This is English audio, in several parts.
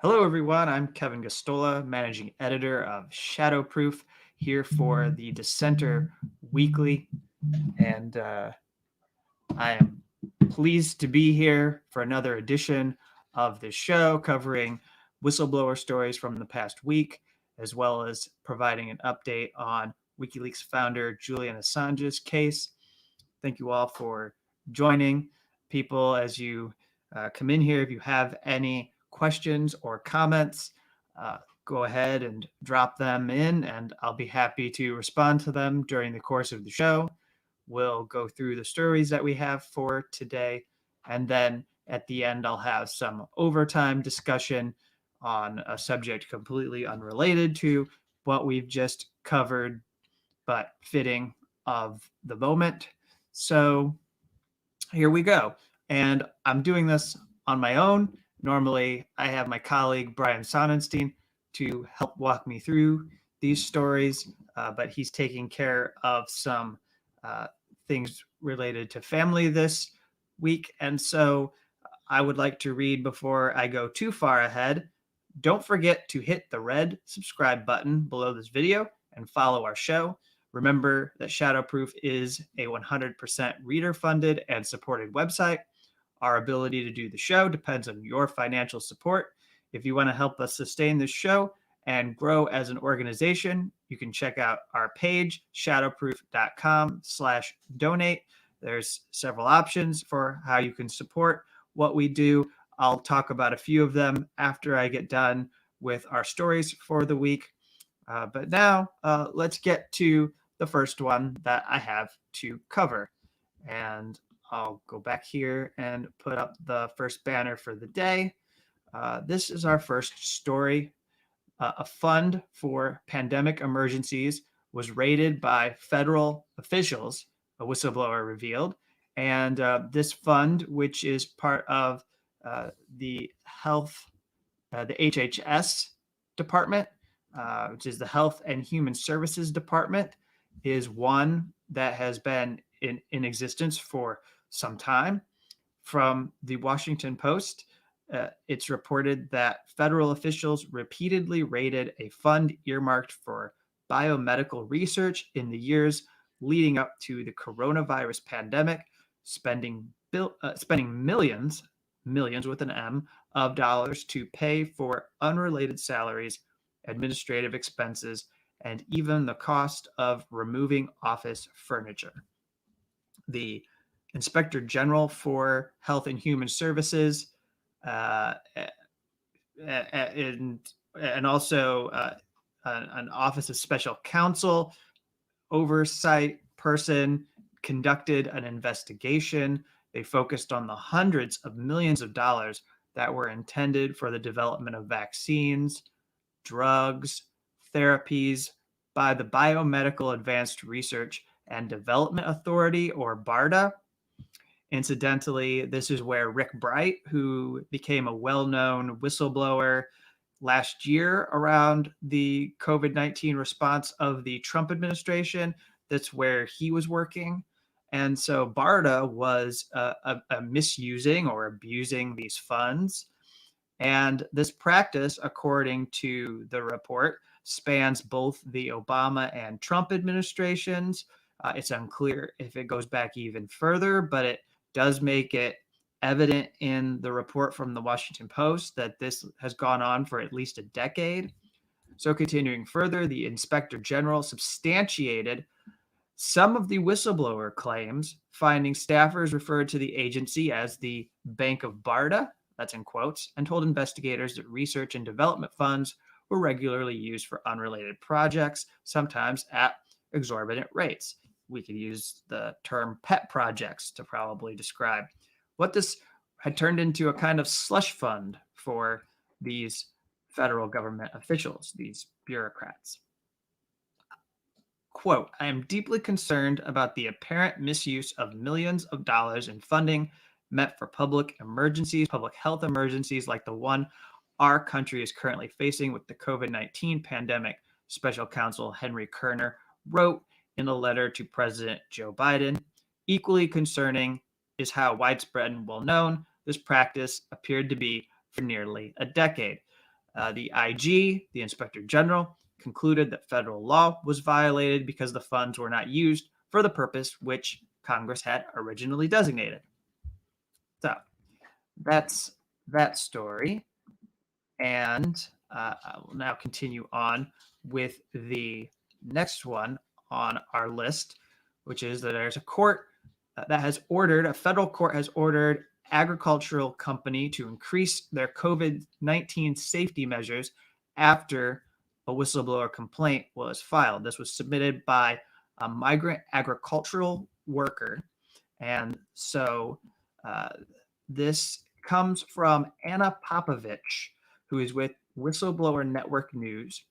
Hello, everyone. I'm Kevin Gosztola, managing editor of Shadowproof, here for the Dissenter Weekly. And I am pleased to be here for another edition of this show covering whistleblower stories from the past week, as well as providing an update on WikiLeaks founder Julian Assange's case. Thank you all for joining. People, as you come in here, if you have any questions or comments, go ahead and drop them in, and I'll be happy to respond to them during the course of the show. We'll go through the stories that we have for today, and then at the end, I'll have some overtime discussion on a subject completely unrelated to what we've just covered, but fitting of the moment. So here we go. And I'm doing this on my own. Normally, I have my colleague, Brian Sonnenstein, to help walk me through these stories, but he's taking care of some things related to family this week. And so I would like to read before I go too far ahead. Don't forget to hit the red subscribe button below this video and follow our show. Remember that Shadowproof is a 100% reader-funded and supported website. Our ability to do the show depends on your financial support. If you want to help us sustain this show and grow as an organization, you can check out our page, shadowproof.com/donate. There's several options for how you can support what we do. I'll talk about a few of them after I get done with our stories for the week. But now let's get to the first one that I have to cover. And I'll go back here and put up the first banner for the day. This is our first story. A fund for pandemic emergencies was raided by federal officials, a whistleblower revealed. And this fund, which is part of the the HHS department, which is the Health and Human Services Department, is one that has been in existence for some time. From the Washington Post, it's reported that federal officials repeatedly raided a fund earmarked for biomedical research in the years leading up to the coronavirus pandemic, spending millions with an M of dollars to pay for unrelated salaries, administrative expenses, and even the cost of removing office furniture. The Inspector General for Health and Human Services and also an Office of Special Counsel oversight person conducted an investigation. They focused on the hundreds of millions of dollars that were intended for the development of vaccines, drugs, therapies by the Biomedical Advanced Research and Development Authority, or BARDA. Incidentally, this is where Rick Bright, who became a well-known whistleblower last year around the COVID-19 response of the Trump administration, that's where he was working. And so BARDA was misusing or abusing these funds. And this practice, according to the report, spans both the Obama and Trump administrations. It's unclear if it goes back even further, but it does make it evident in the report from the Washington Post that this has gone on for at least a decade. So continuing further, the Inspector General substantiated some of the whistleblower claims, finding staffers referred to the agency as the Bank of BARDA, that's in quotes, and told investigators that research and development funds were regularly used for unrelated projects, sometimes at exorbitant rates. We could use the term pet projects to probably describe what this had turned into, a kind of slush fund for these federal government officials, these bureaucrats. Quote, I am deeply concerned about the apparent misuse of millions of dollars in funding meant for public emergencies, public health emergencies like the one our country is currently facing with the COVID-19 pandemic, Special Counsel Henry Kerner wrote in a letter to President Joe Biden. Equally concerning is how widespread and well-known this practice appeared to be for nearly a decade. The IG, the Inspector General, concluded that federal law was violated because the funds were not used for the purpose which Congress had originally designated. So that's that story. And I will now continue on with the next one on our list, which is that there's a court that has ordered, a federal court has ordered agricultural company to increase their COVID-19 safety measures after a whistleblower complaint was filed. This was submitted by a migrant agricultural worker. And so this comes from Anna Popovich, who is with Whistleblower Network News.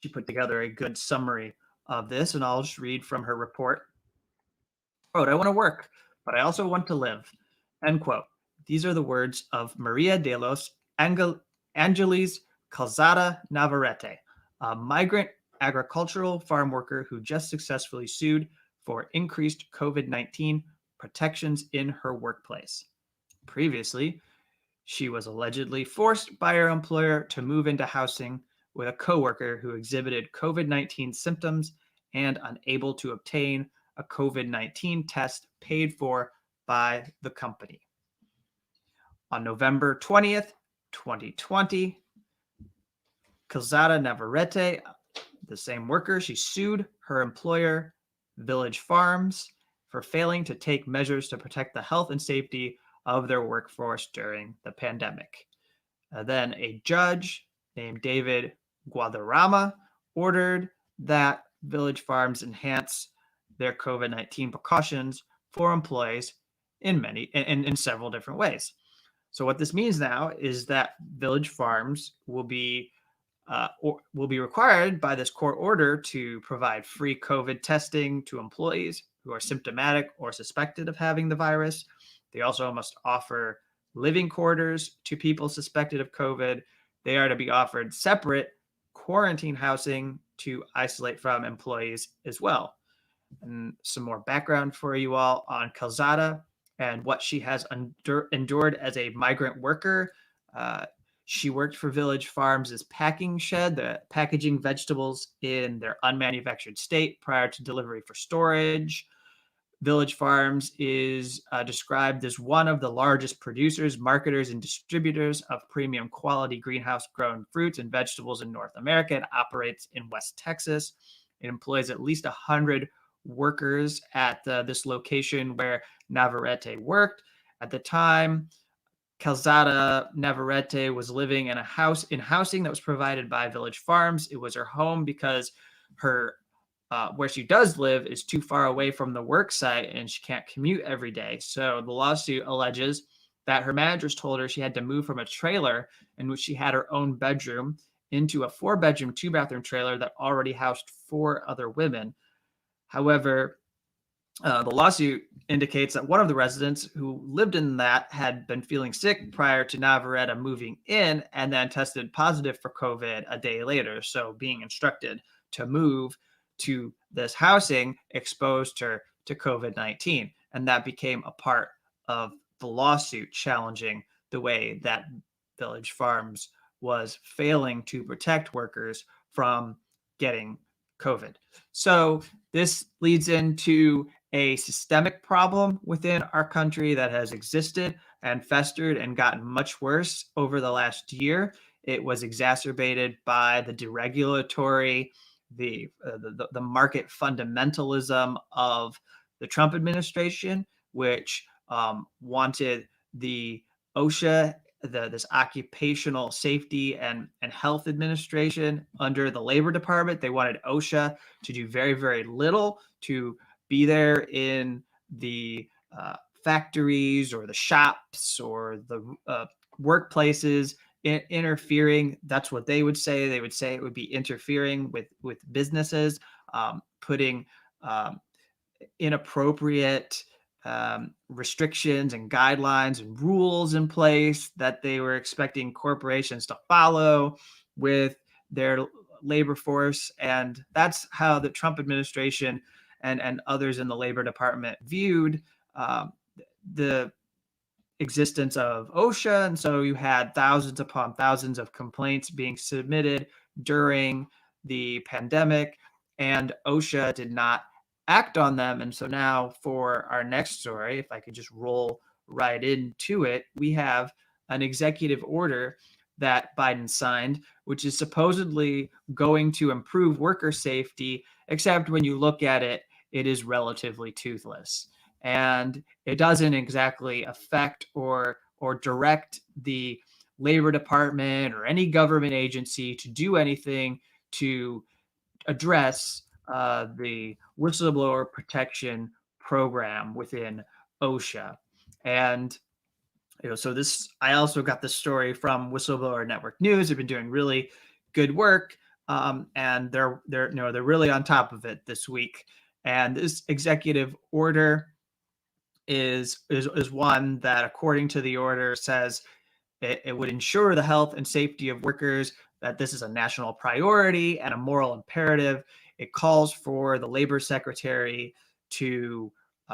She put together a good summary of this, and I'll just read from her report. Quote, I want to work, but I also want to live. End quote. These are the words of Maria de los Angeles Calzada Navarrete, a migrant agricultural farm worker who just successfully sued for increased COVID-19 protections in her workplace. Previously, she was allegedly forced by her employer to move into housing with a coworker who exhibited COVID-19 symptoms and unable to obtain a COVID-19 test paid for by the company. On November 20th, 2020, Calzada Navarrete, the same worker, she sued her employer, Village Farms, for failing to take measures to protect the health and safety of their workforce during the pandemic. Then a judge named David Guadarrama ordered that Village Farms enhance their COVID-19 precautions for employees in several different ways. So what this means now is that Village Farms will be required by this court order to provide free COVID testing to employees who are symptomatic or suspected of having the virus. They also must offer living quarters to people suspected of COVID. They are to be offered separate quarantine housing to isolate from employees as well. And some more background for you all on Calzada and what she has endured as a migrant worker. She worked for Village Farms' packing shed, packaging vegetables in their unmanufactured state prior to delivery for storage. Village Farms is described as one of the largest producers, marketers, and distributors of premium quality greenhouse-grown fruits and vegetables in North America. It operates in West Texas. It employs at least 100 workers at this location where Navarrete worked. At the time, Calzada Navarrete was living in housing that was provided by Village Farms. It was her home because her where she does live is too far away from the work site and she can't commute every day. So the lawsuit alleges that her managers told her she had to move from a trailer in which she had her own bedroom into a 4-bedroom, 2-bathroom trailer that already housed 4 other women. However, the lawsuit indicates that one of the residents who lived in that had been feeling sick prior to Navarrete moving in and then tested positive for COVID a day later. So being instructed to move to this housing exposed her to COVID-19. And that became a part of the lawsuit challenging the way that Village Farms was failing to protect workers from getting COVID. So this leads into a systemic problem within our country that has existed and festered and gotten much worse over the last year. It was exacerbated by the deregulatory, the market fundamentalism of the Trump administration, which wanted the OSHA, this Occupational Safety and Health Administration under the Labor Department. They wanted OSHA to do very, very little, to be there in the factories or the shops or the workplaces, interfering. That's what they would say. They would say it would be interfering with businesses, putting inappropriate restrictions and guidelines and rules in place that they were expecting corporations to follow with their labor force. And that's how the Trump administration and others in the Labor Department viewed the existence of OSHA. And so you had thousands upon thousands of complaints being submitted during the pandemic, and OSHA did not act on them. And so now for our next story, if I could just roll right into it, we have an executive order that Biden signed, which is supposedly going to improve worker safety, except when you look at it, it is relatively toothless. And it doesn't exactly affect or direct the Labor Department or any government agency to do anything to address the whistleblower protection program within OSHA. And so this, I also got this story from Whistleblower Network News. They've been doing really good work, and they're really on top of it this week. And this executive order is one that, according to the order, says it would ensure the health and safety of workers, that this is a national priority and a moral imperative. It calls for the labor secretary to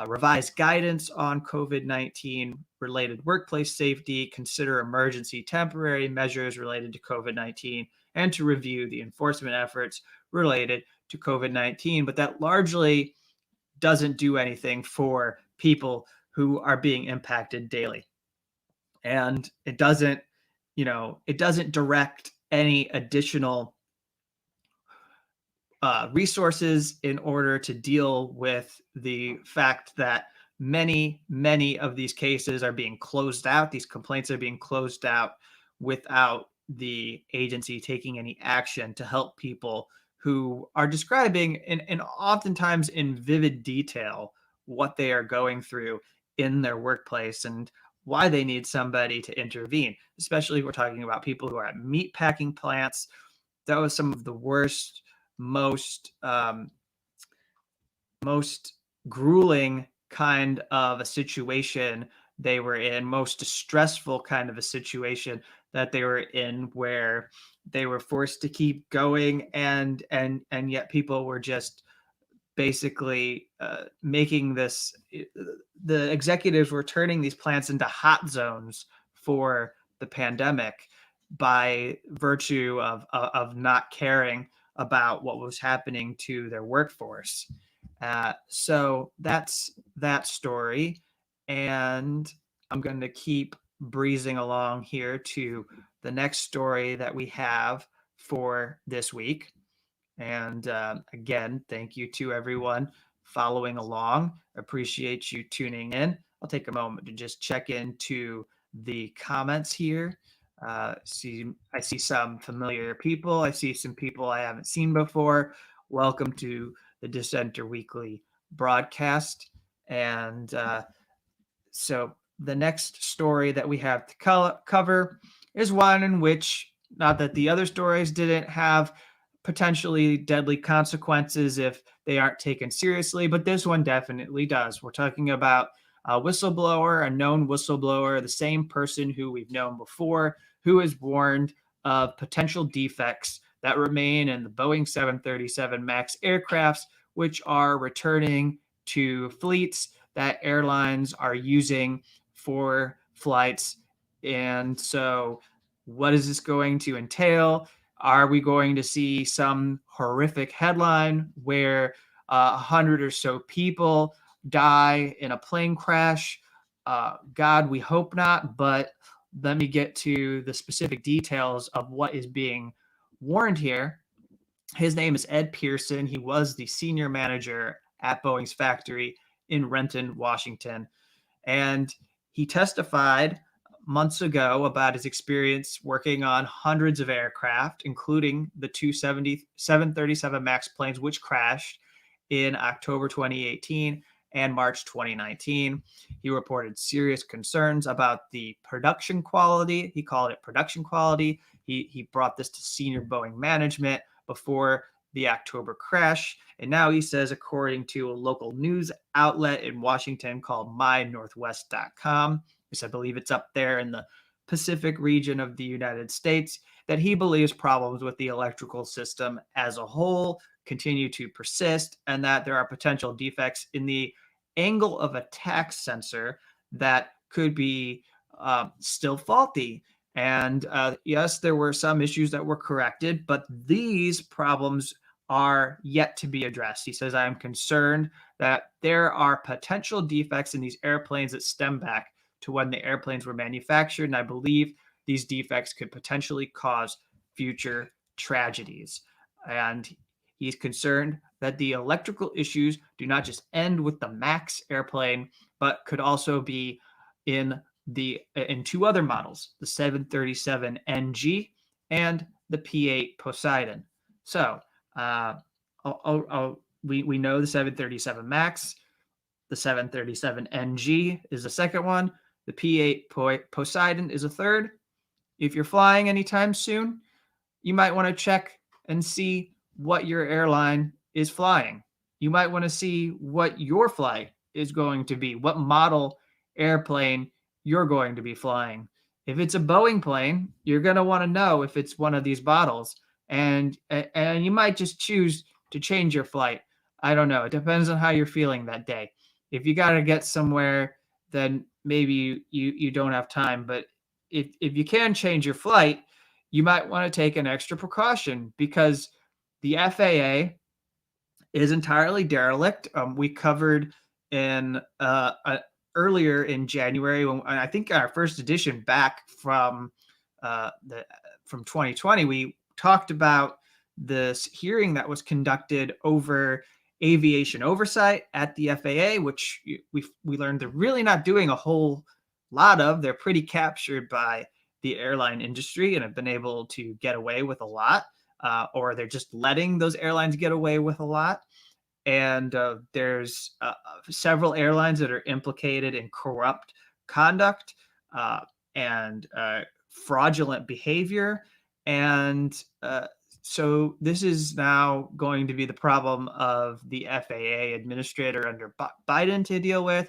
revise guidance on COVID-19 related workplace safety, consider emergency temporary measures related to COVID-19, and to review the enforcement efforts related to COVID-19. But that largely doesn't do anything for people who are being impacted daily. And it doesn't direct any additional resources in order to deal with the fact that many of these cases are being closed out. These complaints are being closed out without the agency taking any action to help people who are describing and oftentimes in vivid detail what they are going through in their workplace and why they need somebody to intervene, especially if we're talking about people who are at meat packing plants. That was some of the worst, most grueling kind of a situation they were in, most distressful kind of a situation that they were in, where they were forced to keep going, and yet people were just basically making this. The executives were turning these plants into hot zones for the pandemic by virtue of not caring about what was happening to their workforce. So that's that story. And I'm going to keep breezing along here to the next story that we have for this week. And again, thank you to everyone following along. Appreciate you tuning in. I'll take a moment to just check into the comments here. I see some familiar people. I see some people I haven't seen before. Welcome to the Dissenter Weekly broadcast. And so the next story that we have to cover is one in which, not that the other stories didn't have potentially deadly consequences if they aren't taken seriously, but this one definitely does. We're talking about a whistleblower, a known whistleblower, the same person who we've known before, who has warned of potential defects that remain in the Boeing 737 MAX aircrafts, which are returning to fleets that airlines are using for flights. And so what is this going to entail? Are we going to see some horrific headline where 100 or so people die in a plane crash? God, we hope not, but let me get to the specific details of what is being warned here. His name is Ed Pearson. He was the senior manager at Boeing's factory in Renton, Washington. And he testified months ago about his experience working on hundreds of aircraft, including the 737 MAX planes, which crashed in October 2018 and March 2019. He reported serious concerns about the production quality. He called it production quality. He brought this to senior Boeing management before the October crash. And now he says, according to a local news outlet in Washington called mynorthwest.com, which I believe it's up there in the Pacific region of the United States, that he believes problems with the electrical system as a whole continue to persist, and that there are potential defects in the angle of attack sensor that could be still faulty. And yes, there were some issues that were corrected, but these problems are yet to be addressed. He says, I am concerned that there are potential defects in these airplanes that stem back to when the airplanes were manufactured, and I believe these defects could potentially cause future tragedies. And he's concerned that the electrical issues do not just end with the MAX airplane, but could also be in two other models, the 737NG and the P-8 Poseidon. So we know the 737 MAX, the 737NG is the second one, the P-8 Poseidon is a third. If you're flying anytime soon, you might want to check and see what your airline is flying. You might want to see what your flight is going to be, what model airplane you're going to be flying. If it's a Boeing plane, you're going to want to know if it's one of these models, and you might just choose to change your flight. I don't know. It depends on how you're feeling that day. If you got to get somewhere, then maybe you don't have time. But if you can change your flight, you might want to take an extra precaution, because the FAA is entirely derelict. We covered in earlier in January, when I think our first edition back from 2020, we talked about this hearing that was conducted over aviation oversight at the FAA, which we learned they're really not doing a whole lot of. They're pretty captured by the airline industry and have been able to get away with a lot, or they're just letting those airlines get away with a lot. And there's several airlines that are implicated in corrupt conduct and fraudulent behavior. And so this is now going to be the problem of the FAA administrator under Biden to deal with.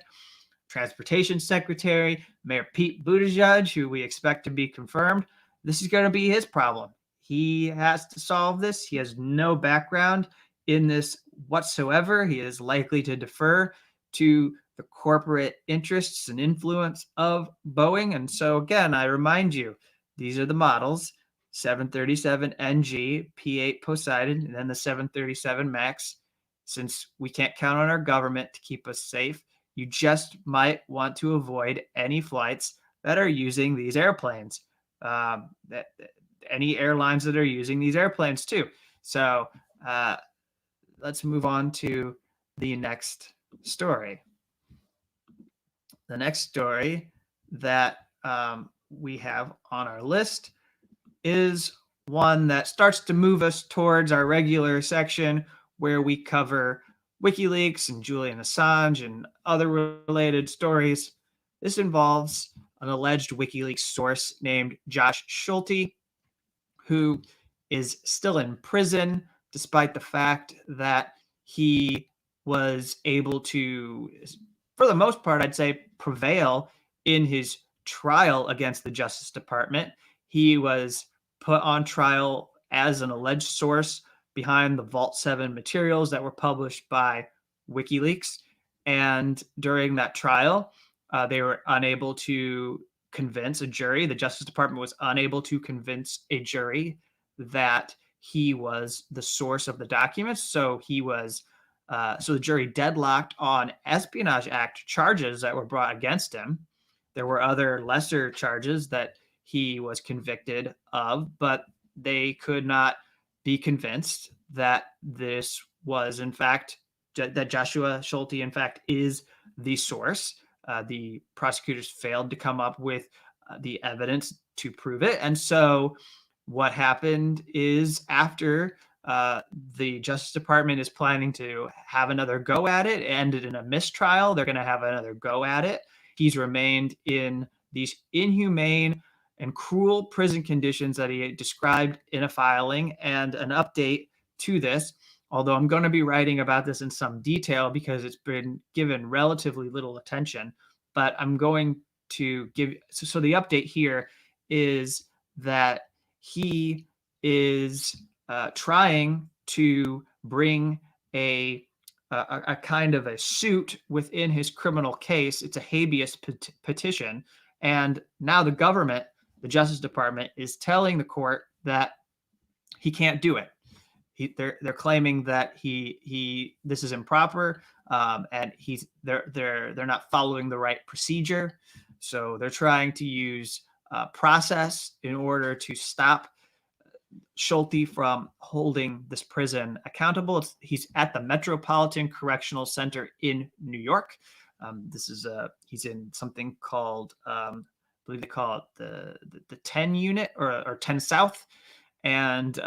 Transportation Secretary, Mayor Pete Buttigieg, who we expect to be confirmed, this is going to be his problem. He has to solve this. He has no background in this whatsoever. He is likely to defer to the corporate interests and influence of Boeing. And so again, I remind you, these are the models: 737NG, P-8 Poseidon, and then the 737 MAX. Since we can't count on our government to keep us safe, you just might want to avoid any flights that are using these airplanes. Any airlines that are using these airplanes too. So let's move on to the next story. The next story that we have on our list is one that starts to move us towards our regular section where we cover WikiLeaks and Julian Assange and other related stories. This involves an alleged WikiLeaks source named Josh Schulte, who is still in prison despite the fact that he was able to, for the most part, I'd say, prevail in his trial against the Justice Department. He was put on trial as an alleged source behind the Vault 7 materials that were published by WikiLeaks. And during that trial, they were unable to convince a jury. The Justice Department was unable to convince a jury that he was the source of the documents. So the jury deadlocked on Espionage Act charges that were brought against him. There were other lesser charges that he was convicted of, but they could not be convinced that this was, in fact, that Joshua Schulte, in fact, is the source. The prosecutors failed to come up with the evidence to prove it. And so what happened is, after the Justice Department is planning to have another go at it, it ended in a mistrial. They're going to have another go at it. He's remained in these inhumane and cruel prison conditions that he described in a filing. And an update to this, although I'm going to be writing about this in some detail because it's been given relatively little attention, but I'm going to give, so the update here is that he is trying to bring a kind of a suit within his criminal case. It's a habeas petition, And now the government, the Justice Department, is telling the court that he can't do it. They're claiming that this is improper, and they're not following the right procedure. So they're trying to use process in order to stop Schulte from holding this prison accountable. He's at the Metropolitan Correctional Center in New York. He's in something called, I believe they call it the 10 unit or 10 South, and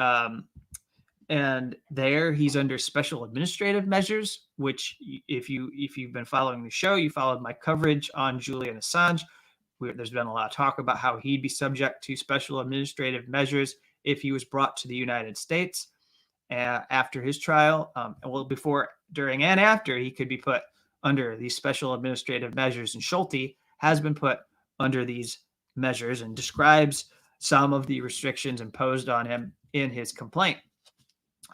there he's under special administrative measures. Which, if you've been following the show, you followed my coverage on Julian Assange. There's been a lot of talk about how he'd be subject to special administrative measures if he was brought to the United States after his trial. Before, during, and after, he could be put under these special administrative measures. And Schulte has been put under these measures and describes some of the restrictions imposed on him in his complaint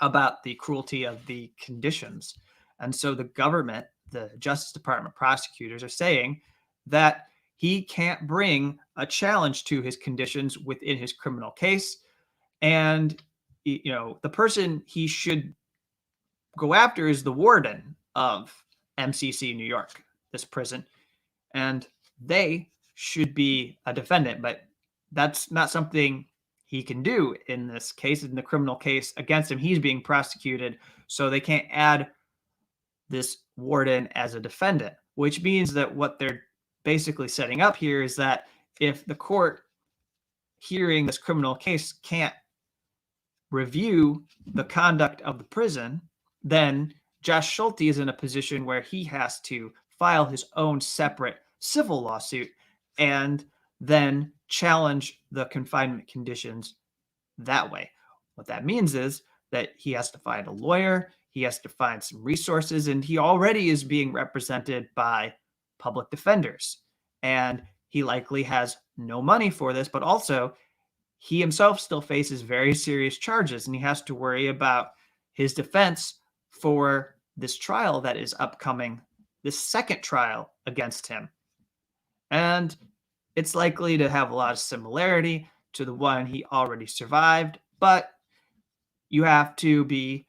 about the cruelty of the conditions. And so the government, the Justice Department prosecutors, are saying that he can't bring a challenge to his conditions within his criminal case. And, the person he should go after is the warden of MCC New York, this prison. And they should be a defendant, but that's not something he can do in this case, in the criminal case against him. He's being prosecuted, so they can't add this warden as a defendant, which means that what they're basically setting up here is that if the court hearing this criminal case can't review the conduct of the prison, then Josh Schulte is in a position where he has to file his own separate civil lawsuit and then challenge the confinement conditions that way. What that means is that he has to find a lawyer, he has to find some resources, and he already is being represented by public defenders. And he likely has no money for this, but also he himself still faces very serious charges, and he has to worry about his defense for this trial that is upcoming, this second trial against him. And it's likely to have a lot of similarity to the one he already survived, but you have to be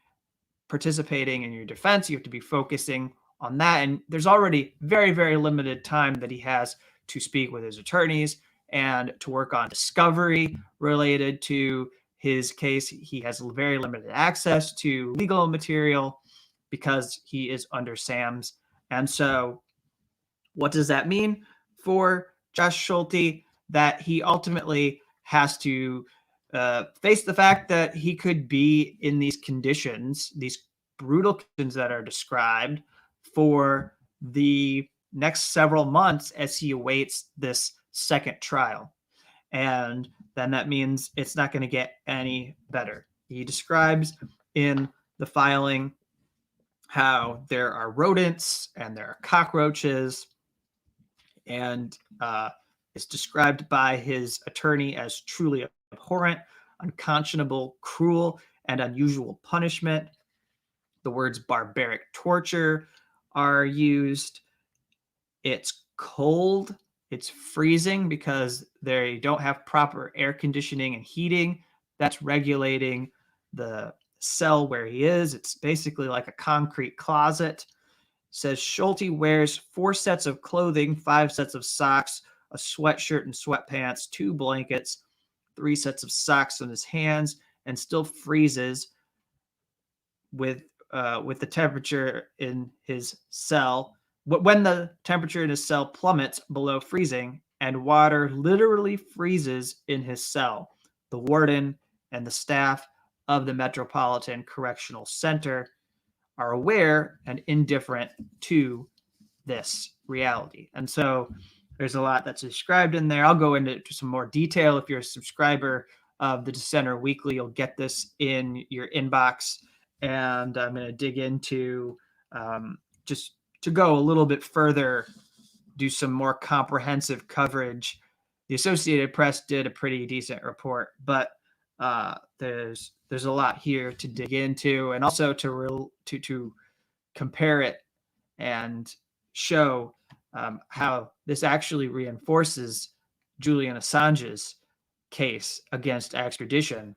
participating in your defense. You have to be focusing on that. And there's already very, very limited time that he has to speak with his attorneys and to work on discovery related to his case. He has very limited access to legal material because he is under SAMS. And so what does that mean for Josh Schulte? That he ultimately has to face the fact that he could be in these conditions, these brutal conditions that are described, for the next several months as he awaits this second trial. And then that means it's not going to get any better. He describes in the filing how there are rodents and there are cockroaches, and it's described by his attorney as truly abhorrent, unconscionable, cruel, and unusual punishment. The words barbaric torture are used. It's cold. It's freezing because they don't have proper air conditioning and heating that's regulating the cell where he is. It's basically like a concrete closet. It says Schulte wears 4 sets of clothing, 5 sets of socks, a sweatshirt and sweatpants, 2 blankets, 3 sets of socks on his hands, and still freezes with the temperature in his cell. When the temperature in his cell plummets below freezing and water literally freezes in his cell, the warden and the staff of the Metropolitan Correctional Center are aware and indifferent to this reality. And so there's a lot that's described in there. I'll go into some more detail. If you're a subscriber of the Dissenter Weekly, you'll get this in your inbox. And I'm going to dig into just to go a little bit further, do some more comprehensive coverage. The Associated Press did a pretty decent report, but there's a lot here to dig into, and also to compare it and show how this actually reinforces Julian Assange's case against extradition,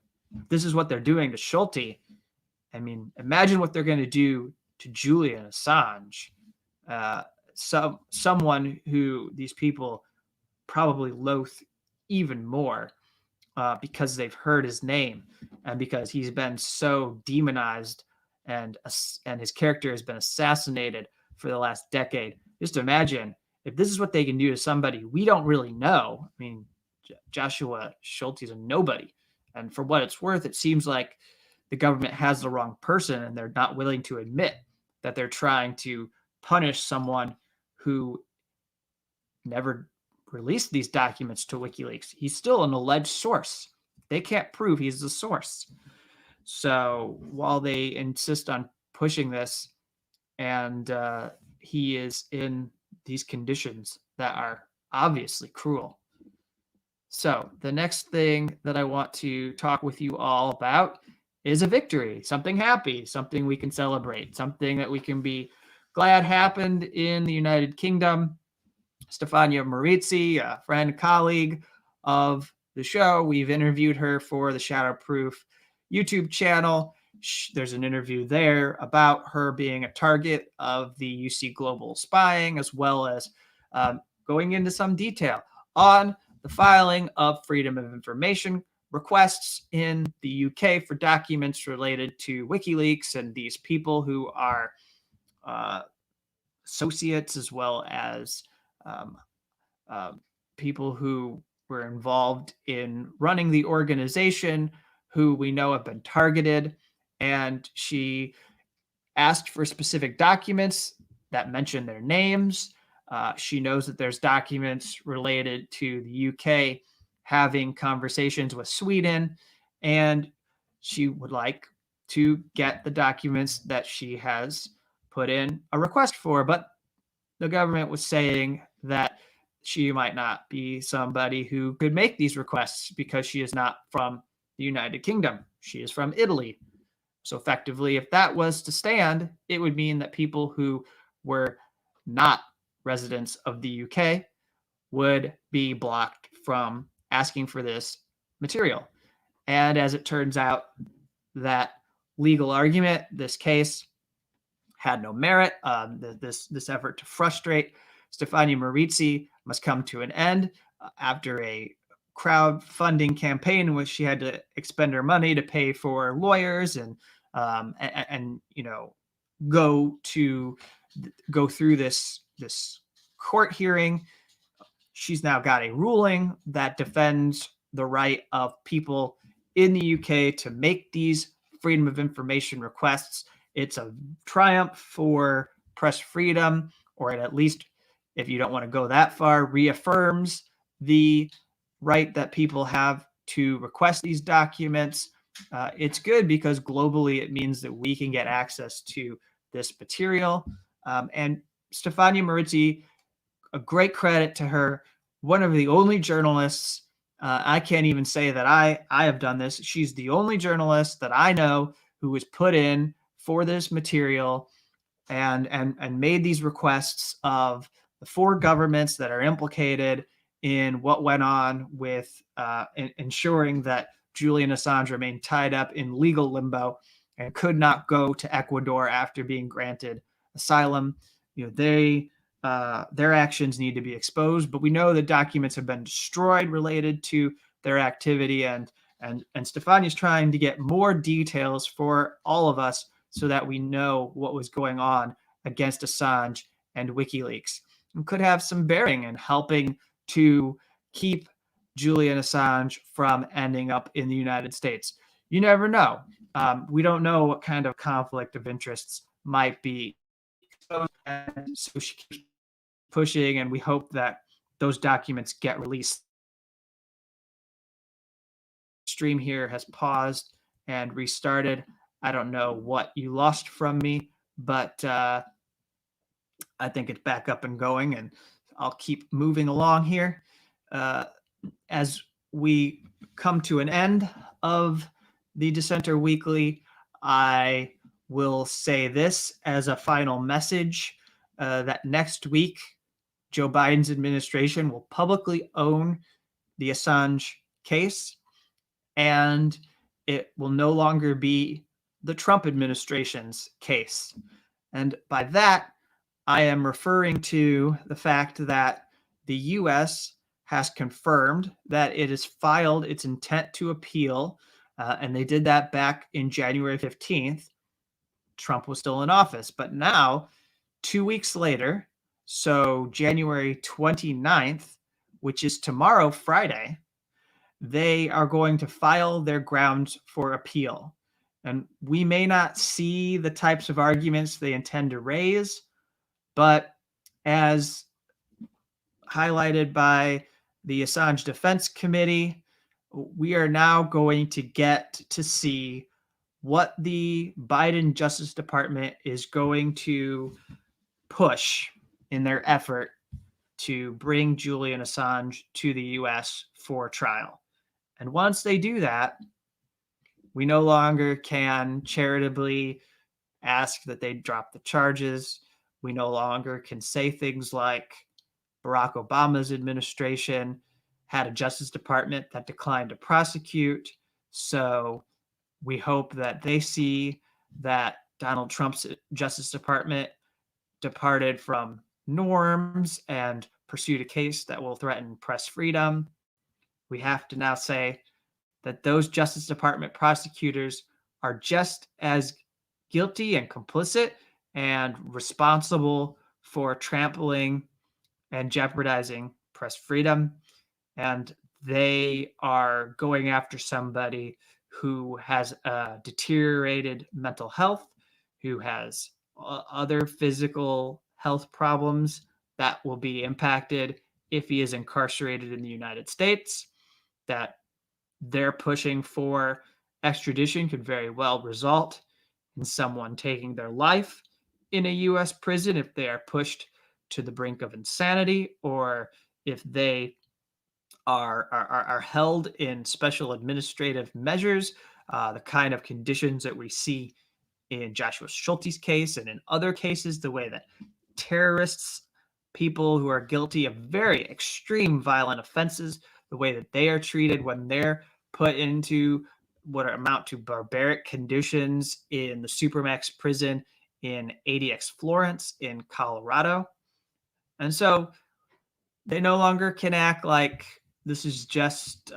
this is what they're doing to Schulte. I mean, imagine what they're going to do to Julian Assange, someone who these people probably loathe even more because they've heard his name and because he's been so demonized and his character has been assassinated for the last decade. Just imagine if this is what they can do to somebody we don't really know. I mean, Joshua Schulte is a nobody. And for what it's worth, it seems like the government has the wrong person and they're not willing to admit that they're trying to punish someone who never released these documents to WikiLeaks. He's still an alleged source. They can't prove he's the source. So while they insist on pushing this and he is in these conditions that are obviously cruel. So the next thing that I want to talk with you all about is a victory, something happy, something we can celebrate, something that we can be glad happened in the United Kingdom. Stefania Maritzi, a friend, colleague of the show, we've interviewed her for the Shadowproof YouTube channel. There's an interview there about her being a target of the UC Global spying, as well as going into some detail on the filing of Freedom of Information requests in the UK for documents related to WikiLeaks and these people who are associates as well as people who were involved in running the organization who we know have been targeted. And she asked for specific documents that mention their names. She knows that there's documents related to the UK having conversations with Sweden, and she would like to get the documents that she has put in a request for. But the government was saying that she might not be somebody who could make these requests because she is not from the United Kingdom. She is from Italy. So effectively, if that was to stand, it would mean that people who were not residents of the UK would be blocked from asking for this material. And as it turns out, that legal argument, this case, had no merit. This effort to frustrate Stefania Maritzi must come to an end after a crowdfunding campaign in which she had to expend her money to pay for lawyers and you know, go through this court hearing. She's now got a ruling that defends the right of people in the UK to make these freedom of information requests. It's a triumph for press freedom, or at least, if you don't want to go that far, reaffirms the right that people have to request these documents. It's good because globally it means that we can get access to this material. And Stefania Maritzi, a great credit to her, one of the only journalists, I can't even say that I have done this. She's the only journalist that I know who was put in for this material and made these requests of the 4 governments that are implicated in what went on with ensuring that Julian Assange remained tied up in legal limbo and could not go to Ecuador after being granted asylum. You know, their actions need to be exposed, but we know that documents have been destroyed related to their activity, and Stefania's trying to get more details for all of us so that we know what was going on against Assange and WikiLeaks, and could have some bearing in helping to keep Julian Assange from ending up in the United States. You never know. We don't know what kind of conflict of interests might be. So she keeps pushing, and we hope that those documents get released. Stream here has paused and restarted. I don't know what you lost from me, but I think it's back up and going, and I'll keep moving along here. As we come to an end of the Dissenter Weekly, I will say this as a final message, that next week, Joe Biden's administration will publicly own the Assange case, and it will no longer be the Trump administration's case. And by that, I am referring to the fact that the U.S. has confirmed that it has filed its intent to appeal, and they did that back in January 15th. Trump was still in office. But now, 2 weeks later, so January 29th, which is tomorrow, Friday, they are going to file their grounds for appeal. And we may not see the types of arguments they intend to raise, but as highlighted by the Assange Defense Committee, we are now going to get to see what the Biden Justice Department is going to push in their effort to bring Julian Assange to the U.S. for trial. And once they do that, we no longer can charitably ask that they drop the charges. We no longer can say things like Barack Obama's administration had a Justice Department that declined to prosecute. So we hope that they see that Donald Trump's Justice Department departed from norms and pursued a case that will threaten press freedom. We have to now say that those Justice Department prosecutors are just as guilty and complicit and responsible for trampling and jeopardizing press freedom. And they are going after somebody who has deteriorated mental health, who has other physical health problems that will be impacted if he is incarcerated in the United States, that they're pushing for extradition could very well result in someone taking their life in a U.S. prison if they are pushed to the brink of insanity, or if they are held in special administrative measures, the kind of conditions that we see in Joshua Schulte's case and in other cases, the way that terrorists, people who are guilty of very extreme violent offenses, the way that they are treated when they're put into what amount to barbaric conditions in the Supermax prison in ADX Florence in Colorado. And so they no longer can act like this is just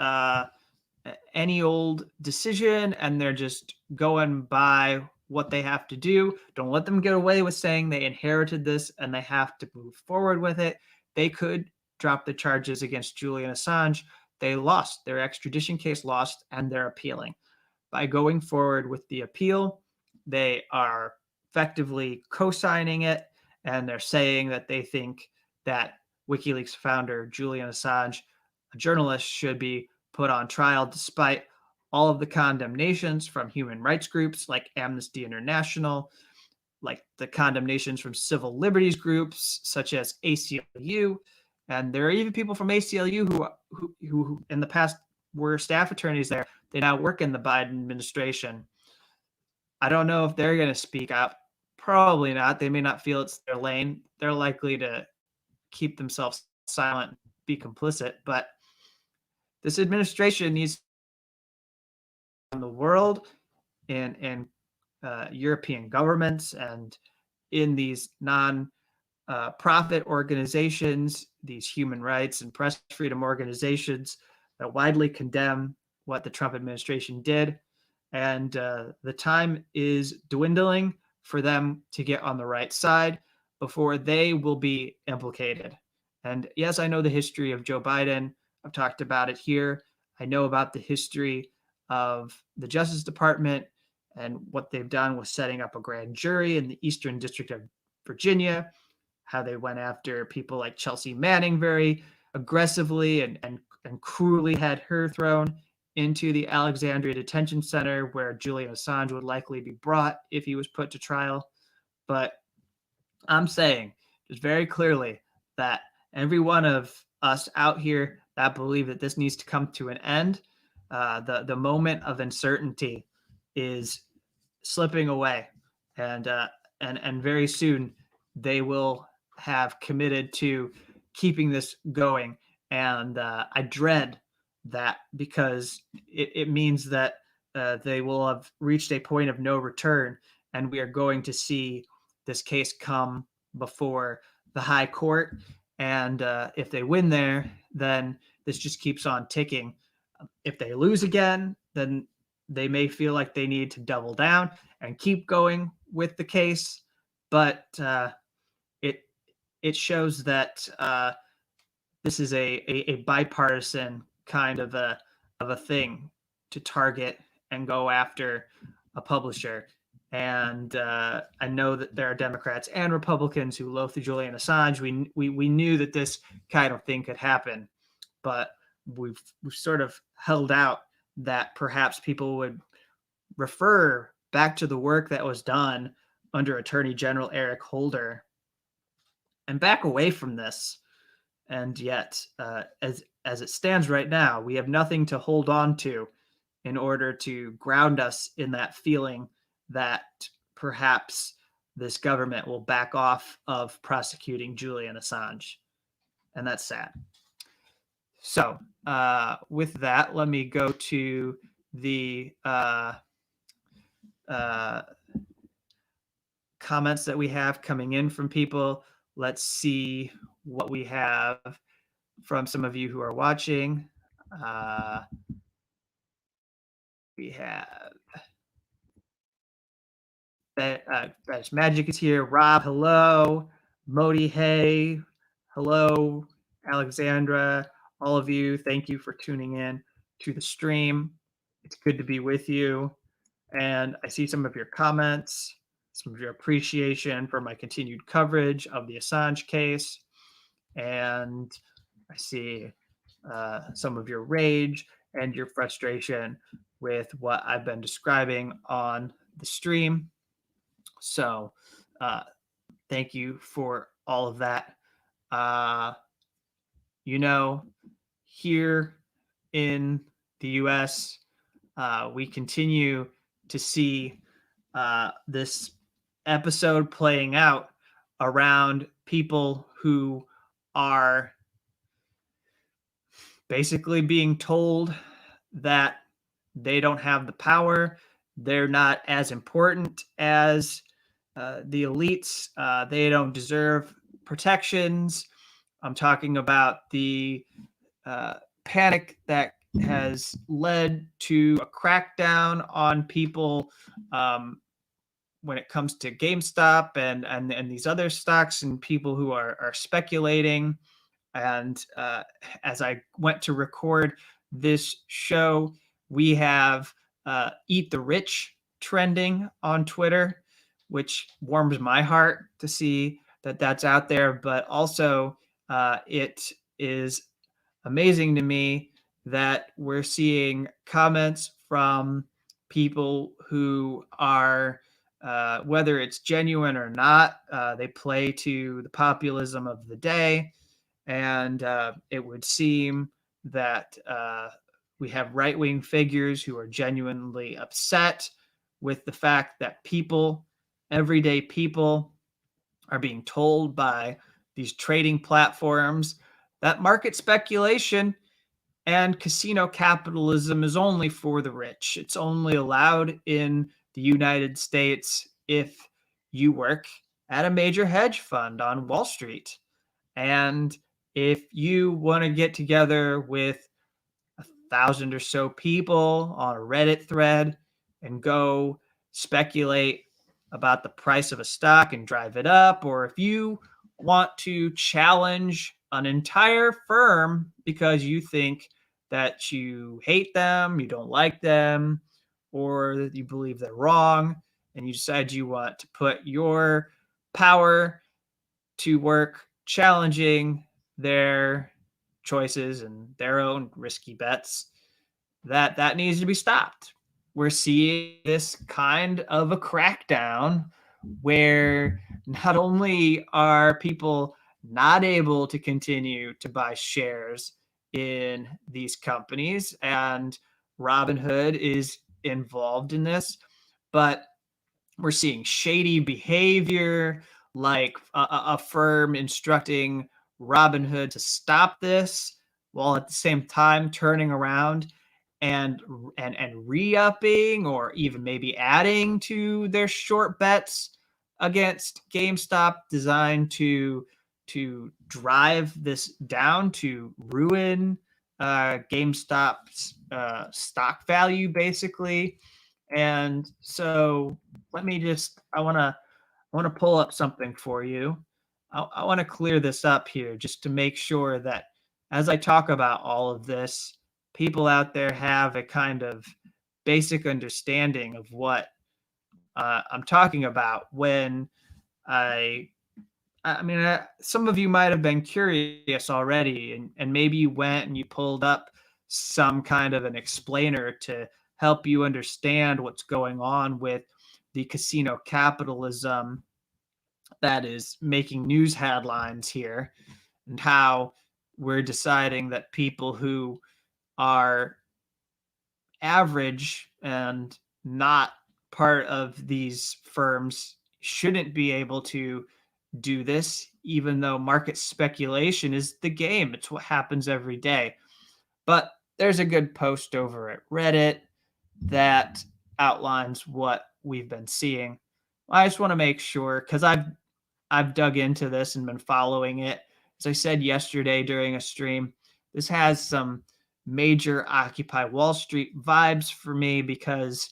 any old decision and they're just going by what they have to do. Don't let them get away with saying they inherited this and they have to move forward with it. They could drop the charges against Julian Assange. They lost their extradition case, lost, and they're appealing. By going forward with the appeal, they are effectively co-signing it, and they're saying that they think that WikiLeaks founder Julian Assange, a journalist, should be put on trial despite all of the condemnations from human rights groups like Amnesty International, like the condemnations from civil liberties groups such as ACLU. And there are even people from ACLU who in the past were staff attorneys there. They now work in the Biden administration. I don't know if they're going to speak up. Probably not. They may not feel it's their lane. They're likely to keep themselves silent, be complicit. But this administration needs in the world, in European governments, and in these non-profit organizations, these human rights and press freedom organizations that widely condemn what the Trump administration did. And the time is dwindling for them to get on the right side before they will be implicated. And yes, I know the history of Joe Biden. I've talked about it here. I know about the history of the Justice Department and what they've done with setting up a grand jury in the Eastern District of Virginia, how they went after people like Chelsea Manning very aggressively and cruelly had her thrown into the Alexandria Detention Center where Julian Assange would likely be brought if he was put to trial. But I'm saying just very clearly that every one of us out here that believe that this needs to come to an end, the moment of uncertainty is slipping away, and very soon they will have committed to keeping this going. And I dread that, because it means that they will have reached a point of no return, and we are going to see this case come before the high court. And if they win there, then this just keeps on ticking. If they lose again, then they may feel like they need to double down and keep going with the case. But it shows that this is a bipartisan kind of a thing to target and go after a publisher. And I know that there are Democrats and Republicans who loathe Julian Assange. We knew that this kind of thing could happen, but we've sort of held out that perhaps people would refer back to the work that was done under Attorney General Eric Holder and back away from this. And yet, as it stands right now, we have nothing to hold on to in order to ground us in that feeling that perhaps this government will back off of prosecuting Julian Assange. And that's sad. So with that, let me go to the comments that we have coming in from people. Let's see what we have from some of you who are watching. We have Best Magic is here. Rob, hello. Modi, hey. Hello. Alexandra, all of you, thank you for tuning in to the stream. It's good to be with you. And I see some of your comments, some of your appreciation for my continued coverage of the Assange case. And I see some of your rage and your frustration with what I've been describing on the stream. So thank you for all of that. Here in the US, we continue to see this episode playing out around people who are basically being told that they don't have the power, they're not as important as the elites, they don't deserve protections. I'm talking about the panic that has led to a crackdown on people when it comes to GameStop and these other stocks, and people who are speculating. And as I went to record this show, we have Eat the Rich trending on Twitter, which warms my heart to see that that's out there. But also, it is amazing to me that we're seeing comments from people who are, whether it's genuine or not, they play to the populism of the day. And it would seem that we have right-wing figures who are genuinely upset with the fact that people, everyday people, are being told by these trading platforms that market speculation and casino capitalism is only for the rich. It's only allowed in the United States if you work at a major hedge fund on Wall Street. And if you want to get together with 1,000 or so people on a Reddit thread and go speculate about the price of a stock and drive it up, or if you want to challenge an entire firm because you think that you hate them, you don't like them, or you believe they're wrong, and you decide you want to put your power to work challenging their choices and their own risky bets, that needs to be stopped. We're seeing this kind of a crackdown where not only are people not able to continue to buy shares in these companies, and Robinhood is involved in this, but we're seeing shady behavior, like a firm instructing Robinhood to stop this, while at the same time turning around and re-upping or even maybe adding to their short bets against GameStop, designed to drive this down, to ruin GameStop's stock value, basically. And so let me just, I want to pull up something for you. I want to clear this up here just to make sure that as I talk about all of this, people out there have a kind of basic understanding of what I'm talking about when I mean, some of you might have been curious already, and maybe you went and you pulled up some kind of an explainer to help you understand what's going on with the casino capitalism that is making news headlines here, and how we're deciding that people who are average and not part of these firms shouldn't be able to do this, even though market speculation is the game. It's what happens every day. But there's a good post over at Reddit that outlines what we've been seeing. I just want to make sure, because I've dug into this and been following it. As I said yesterday during a stream, this has some major Occupy Wall Street vibes for me, because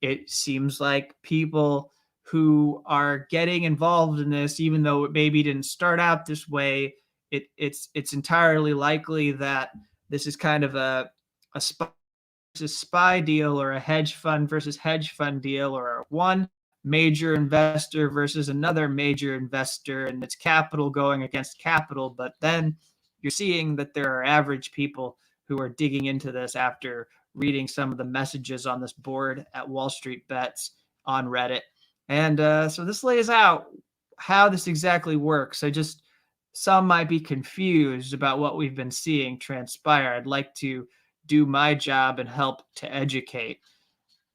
it seems like people who are getting involved in this, even though it maybe didn't start out this way, it's entirely likely that this is kind of a spy versus spy deal, or a hedge fund versus hedge fund deal, or one major investor versus another major investor, and it's capital going against capital. But then you're seeing that there are average people who are digging into this after reading some of the messages on this board at Wall Street Bets on Reddit. And so this lays out how this exactly works. Some might be confused about what we've been seeing transpire. I'd like to do my job and help to educate.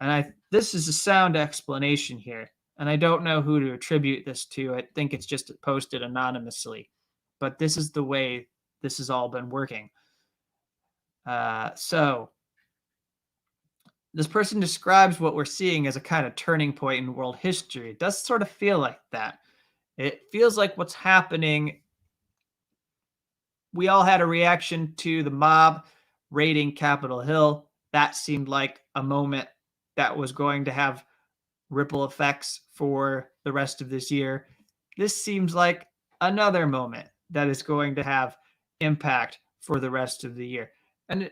And this is a sound explanation here, and I don't know who to attribute this to. I think it's just posted anonymously, but this is the way this has all been working. So this person describes what we're seeing as a kind of turning point in world history. It does sort of feel like that. It feels like what's happening. We all had a reaction to the mob raiding Capitol Hill. That seemed like a moment that was going to have ripple effects for the rest of this year. This seems like another moment that is going to have impact for the rest of the year. And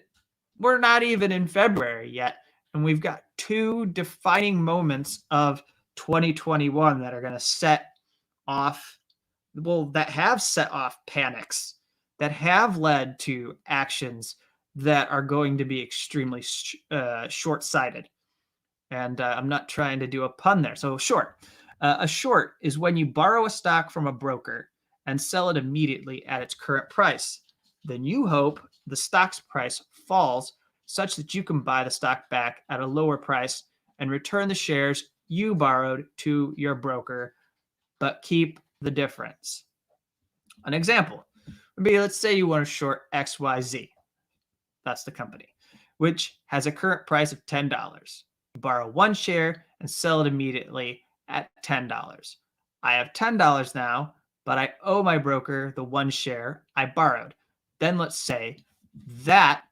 we're not even in February yet, and we've got two defining moments of 2021 that are going to set off, that have set off panics, that have led to actions that are going to be extremely short-sighted. And I'm not trying to do a pun there. So a short is when you borrow a stock from a broker and sell it immediately at its current price. Then you hope the stock's price falls such that you can buy the stock back at a lower price and return the shares you borrowed to your broker, but keep the difference. An example would be, let's say you want to short XYZ. That's the company, which has a current price of $10. You borrow one share and sell it immediately at $10. I have $10 now, but I owe my broker the one share I borrowed. Then let's say that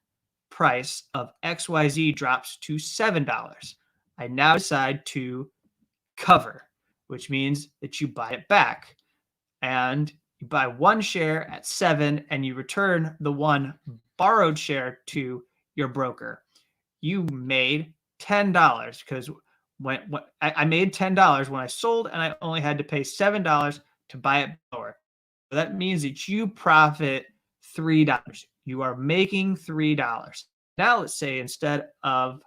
price of XYZ drops to $7. I now decide to cover, which means that you buy it back. And you buy one share at $7 and you return the one borrowed share to your broker. You made $10 because when I made $10 when I sold, and I only had to pay $7 to buy it lower. So that means that you profit $3. You are making $3. Now let's say instead of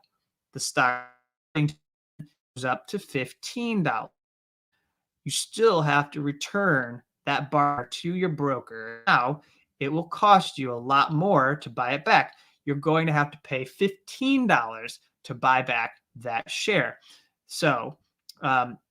the stock goes up to $15, you still have to return that bar to your broker. Now it will cost you a lot more to buy it back. You're going to have to pay $15 to buy back that share. So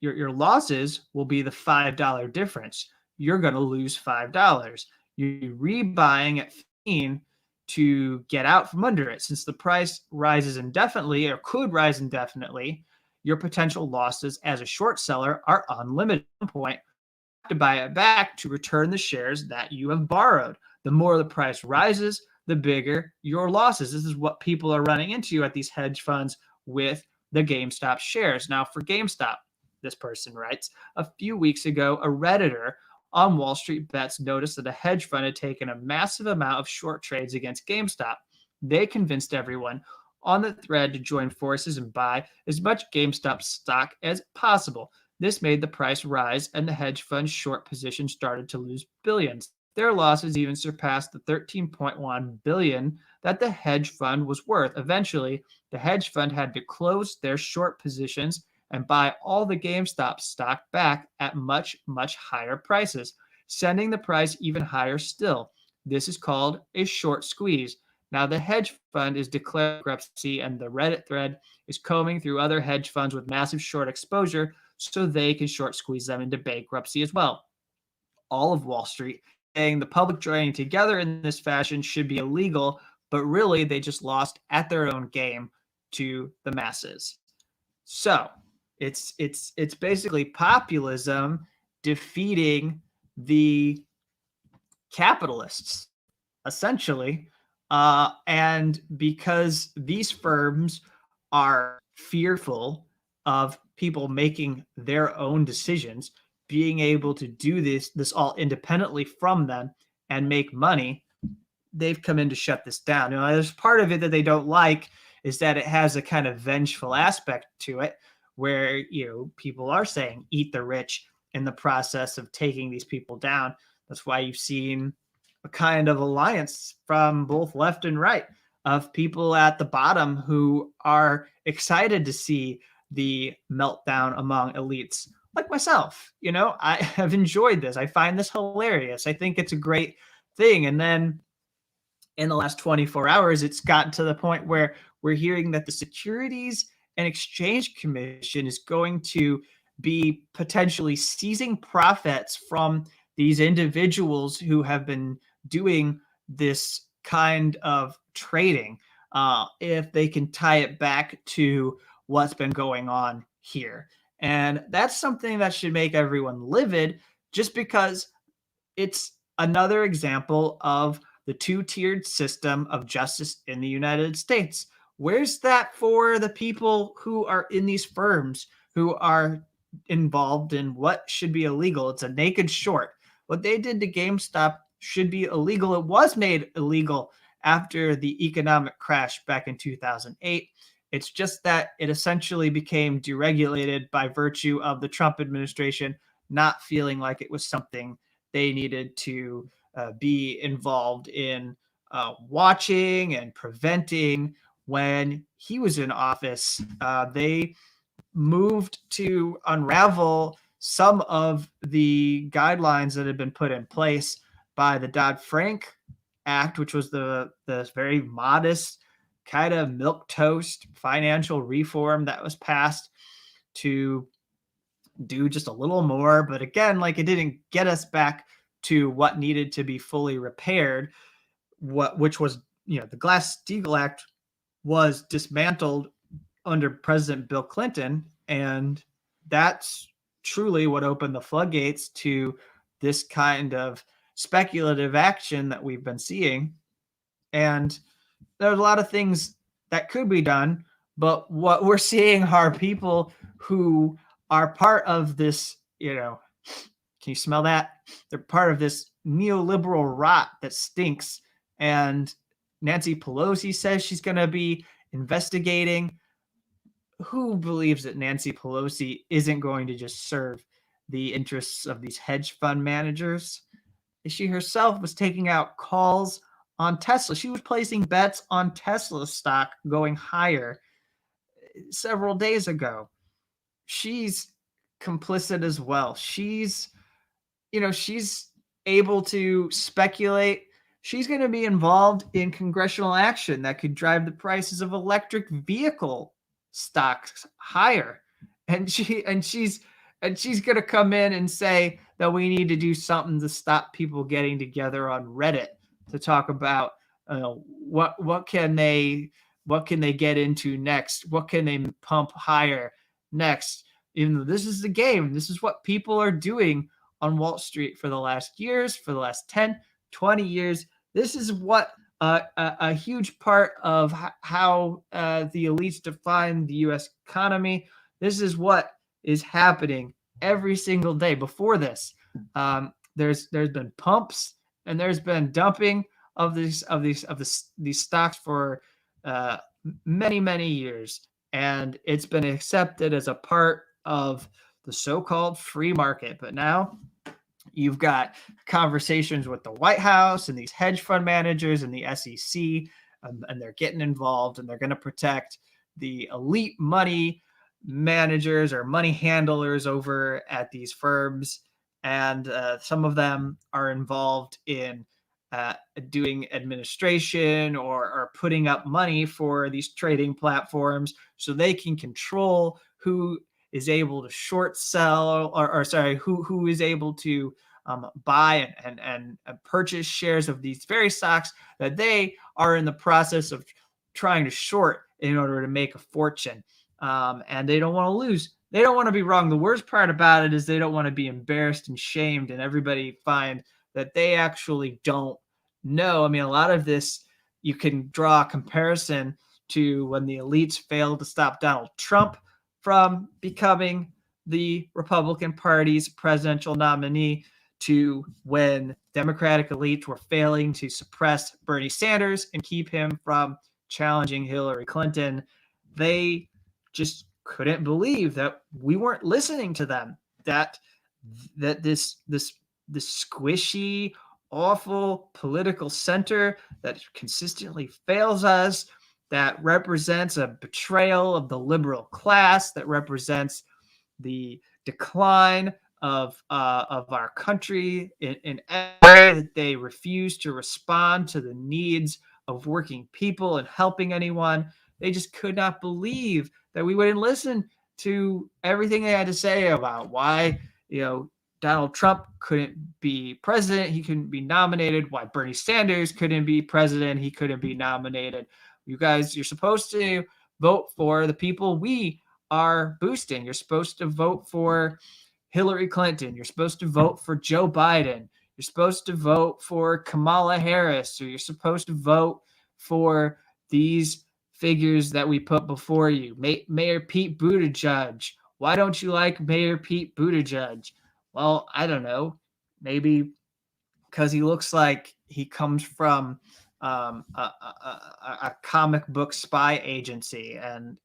your losses will be the $5 difference. You're going to lose $5. You're rebuying at 15 to get out from under it. Since the price rises indefinitely or could rise indefinitely, your potential losses as a short seller are unlimited. At some point, you have to buy it back to return the shares that you have borrowed. The more the price rises, the bigger your losses. This is what people are running into at these hedge funds with the GameStop shares. Now, for GameStop, this person writes, a few weeks ago, a Redditor on Wall Street Bets noticed that a hedge fund had taken a massive amount of short trades against GameStop. They convinced everyone on the thread to join forces and buy as much GameStop stock as possible. This made the price rise, and the hedge fund's short position started to lose billions. Their losses even surpassed the $13.1 billion that the hedge fund was worth. Eventually, the hedge fund had to close their short positions and buy all the GameStop stock back at much, much higher prices, sending the price even higher still. This is called a short squeeze. Now, the hedge fund is declared bankruptcy, and the Reddit thread is combing through other hedge funds with massive short exposure so they can short squeeze them into bankruptcy as well. All of Wall Street saying the public joining together in this fashion should be illegal, but really they just lost at their own game to the masses. So it's basically populism defeating the capitalists, essentially. And because these firms are fearful of people making their own decisions, being able to do this all independently from them and make money, they've come in to shut this down. There's part of it that they don't like is that it has a kind of vengeful aspect to it where, people are saying eat the rich in the process of taking these people down. That's why you've seen a kind of alliance from both left and right of people at the bottom who are excited to see the meltdown among elites like myself. I have enjoyed this. I find this hilarious. I think it's a great thing. And then in the last 24 hours, it's gotten to the point where we're hearing that the Securities and Exchange Commission is going to be potentially seizing profits from these individuals who have been doing this kind of trading, if they can tie it back to what's been going on here. And that's something that should make everyone livid, just because it's another example of the two-tiered system of justice in the United States. Where's that for the people who are in these firms who are involved in what should be illegal? It's a naked short. What they did to GameStop should be illegal. It was made illegal after the economic crash back in 2008. It's just that it essentially became deregulated by virtue of the Trump administration not feeling like it was something they needed to be involved in watching and preventing. When he was in office, they moved to unravel some of the guidelines that had been put in place by the Dodd-Frank Act, which was the very modest kind of milquetoast financial reform that was passed to do just a little more. But again, it didn't get us back to what needed to be fully repaired, which was, the Glass-Steagall Act was dismantled under President Bill Clinton. And that's truly what opened the floodgates to this kind of speculative action that we've been seeing. And there's a lot of things that could be done, but what we're seeing are people who are part of this, can you smell that? They're part of this neoliberal rot that stinks. And Nancy Pelosi says she's going to be investigating. Who believes that Nancy Pelosi isn't going to just serve the interests of these hedge fund managers? She herself was taking out calls on Tesla. She was placing bets on Tesla stock going higher several days ago. She's complicit as well. She's able to speculate. She's going to be involved in congressional action that could drive the prices of electric vehicle stocks higher. And she's going to come in and say that we need to do something to stop people getting together on Reddit to talk about What can they get into next? What can they pump higher next? Even though this is the game, this is what people are doing on Wall Street for the last years, for the last 10, 20 years. This is what a huge part of how the elites define the U.S. economy. This is what is happening every single day. Before this, there's been pumps and there's been dumping of these stocks for many years, and it's been accepted as a part of the so-called free market. But now you've got conversations with the White House and these hedge fund managers and the SEC, and they're getting involved, and they're going to protect the elite money managers or money handlers over at these firms. And some of them are involved in doing administration or putting up money for these trading platforms so they can control who is able to short sell or who is able to buy and purchase shares of these very stocks that they are in the process of trying to short in order to make a fortune. And they don't want to lose. They don't want to be wrong. The worst part about it is they don't want to be embarrassed and shamed and everybody find that they actually don't know. I mean, a lot of this, you can draw a comparison to when the elites failed to stop Donald Trump from becoming the Republican Party's presidential nominee, to when Democratic elites were failing to suppress Bernie Sanders and keep him from challenging Hillary Clinton. They just couldn't believe that we weren't listening to them, that this squishy, awful political center that consistently fails us, that represents a betrayal of the liberal class, that represents the decline of our country in every way, that they refuse to respond to the needs of working people and helping anyone. They just could not believe that we wouldn't listen to everything they had to say about why, Donald Trump couldn't be president. He couldn't be nominated. Why Bernie Sanders couldn't be president. He couldn't be nominated. You guys, you're supposed to vote for the people we are boosting. You're supposed to vote for Hillary Clinton. You're supposed to vote for Joe Biden. You're supposed to vote for Kamala Harris, or you're supposed to vote for these figures that we put before you. Mayor Pete Buttigieg. Why don't you like Mayor Pete Buttigieg? Well, I don't know. Maybe because he looks like he comes from a comic book spy agency, and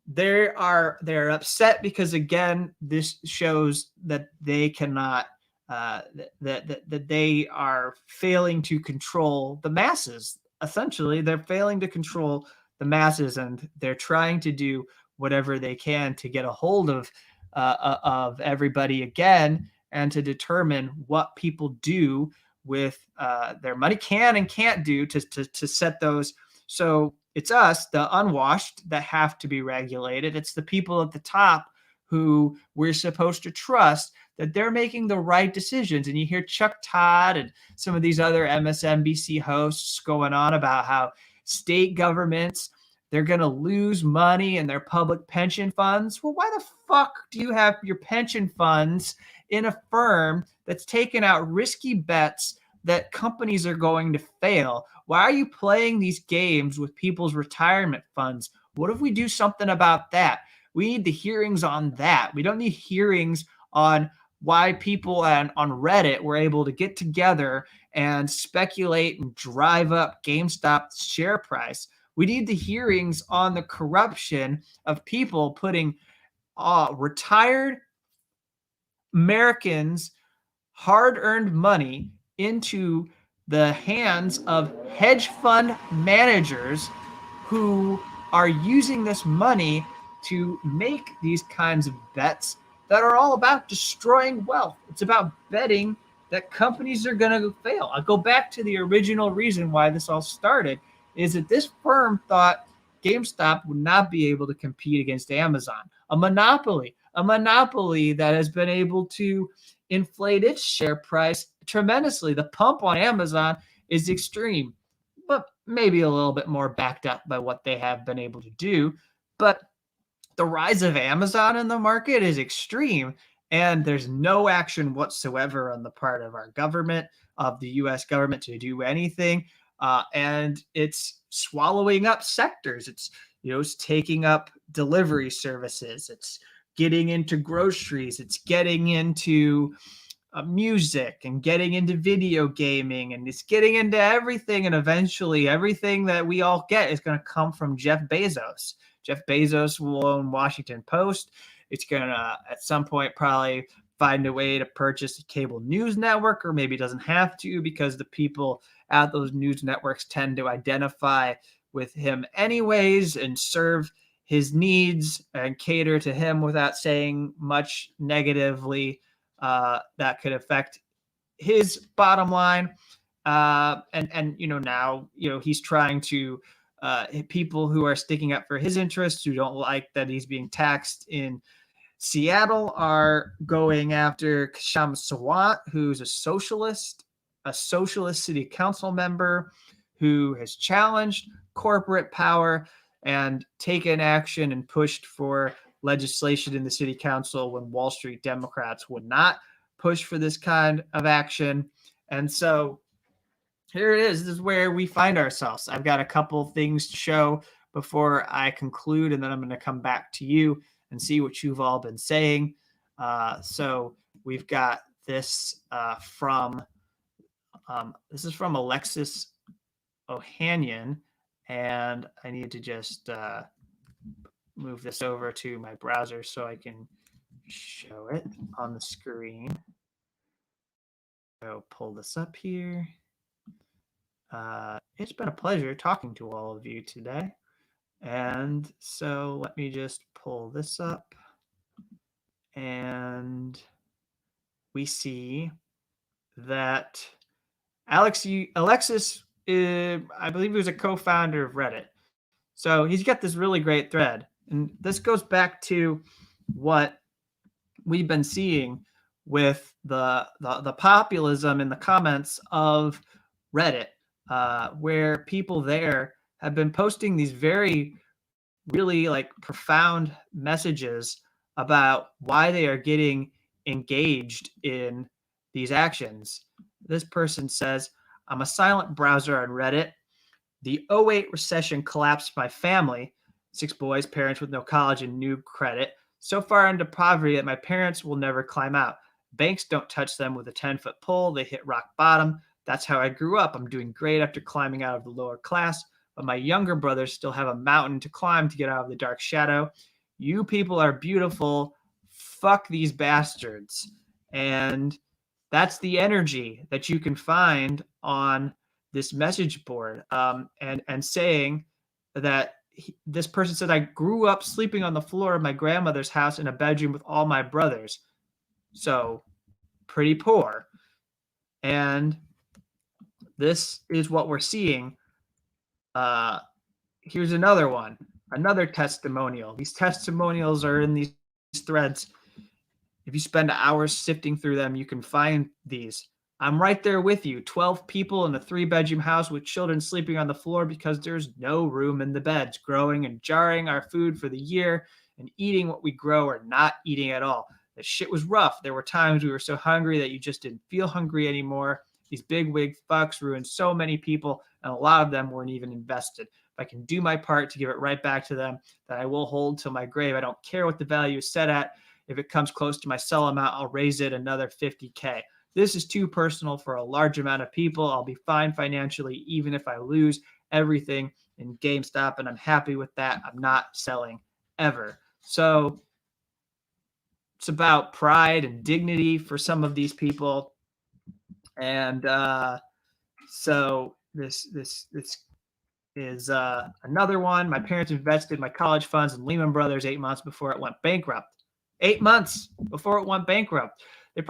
they're upset because, again, this shows that they cannot that they are failing to control the masses. Essentially, they're failing to control the masses, and they're trying to do whatever they can to get a hold of everybody again, and to determine what people do with their money, can and can't do to set those. So it's us, the unwashed, that have to be regulated. It's the people at the top who we're supposed to trust that they're making the right decisions. And you hear Chuck Todd and some of these other MSNBC hosts going on about how state governments, they're going to lose money in their public pension funds. Well, why the fuck do you have your pension funds in a firm that's taken out risky bets that companies are going to fail? Why are you playing these games with people's retirement funds? What if we do something about that? We need the hearings on that. We don't need hearings on why people on Reddit were able to get together and speculate and drive up GameStop's share price. We need the hearings on the corruption of people putting retired Americans' hard-earned money into the hands of hedge fund managers who are using this money to make these kinds of bets that are all about destroying wealth. It's about betting that companies are going to fail. I'll go back to the original reason why this all started, is that this firm thought GameStop would not be able to compete against Amazon, a monopoly that has been able to inflate its share price tremendously. The pump on Amazon is extreme, but maybe a little bit more backed up by what they have been able to do. But the rise of Amazon in the market is extreme, and there's no action whatsoever on the part of our government, of the U.S. government, to do anything. And it's swallowing up sectors. It's taking up delivery services. It's getting into groceries. It's getting into music and getting into video gaming, and it's getting into everything. And eventually everything that we all get is going to come from Jeff Bezos. Jeff Bezos will own Washington Post. It's going to, at some point, probably find a way to purchase a cable news network, or maybe it doesn't have to, because the people at those news networks tend to identify with him anyways and serve his needs and cater to him without saying much negatively that could affect his bottom line. And now he's trying to people who are sticking up for his interests, who don't like that he's being taxed in Seattle, are going after Kshama Sawant, who's a socialist city council member who has challenged corporate power and taken action and pushed for legislation in the city council when Wall Street Democrats would not push for this kind of action. And so here it is. This is where we find ourselves. I've got a couple things to show before I conclude, and then I'm going to come back to you and see what you've all been saying. So we've got this from Alexis Ohanian, and I need to just move this over to my browser so I can show it on the screen. I'll pull this up here. It's been a pleasure talking to all of you today. And so let me just pull this up. And we see that Alexis, I believe he was a co-founder of Reddit. So he's got this really great thread. And this goes back to what we've been seeing with the populism in the comments of Reddit, where people there have been posting these very, really profound messages about why they are getting engaged in these actions. This person says, "I'm a silent browser on Reddit. The 2008 recession collapsed my family, 6 boys, parents with no college and new credit, so far into poverty that my parents will never climb out. Banks don't touch them with a 10-foot pole. They hit rock bottom. That's how I grew up. I'm doing great after climbing out of the lower class, but my younger brothers still have a mountain to climb to get out of the dark shadow. You people are beautiful. Fuck these bastards." And that's the energy that you can find on this message board, and saying that this person said, "I grew up sleeping on the floor of my grandmother's house in a bedroom with all my brothers." So pretty poor. And this is what we're seeing. Here's another one, another testimonial. These testimonials are in these threads. If you spend hours sifting through them, you can find these. "I'm right there with you. 12 people in a 3-bedroom house with children sleeping on the floor because there's no room in the beds, growing and jarring our food for the year and eating what we grow or not eating at all. The shit was rough. There were times we were so hungry that you just didn't feel hungry anymore. These big wig fucks ruined so many people, and a lot of them weren't even invested. If I can do my part to give it right back to them, that I will hold till my grave. I don't care what the value is set at. If it comes close to my sell amount, I'll raise it another 50K. This is too personal for a large amount of people. I'll be fine financially, even if I lose everything in GameStop, and I'm happy with that. I'm not selling ever." So it's about pride and dignity for some of these people. And so this is another one. "My parents invested my college funds in Lehman Brothers 8 months before it went bankrupt." 8 months before it went bankrupt. They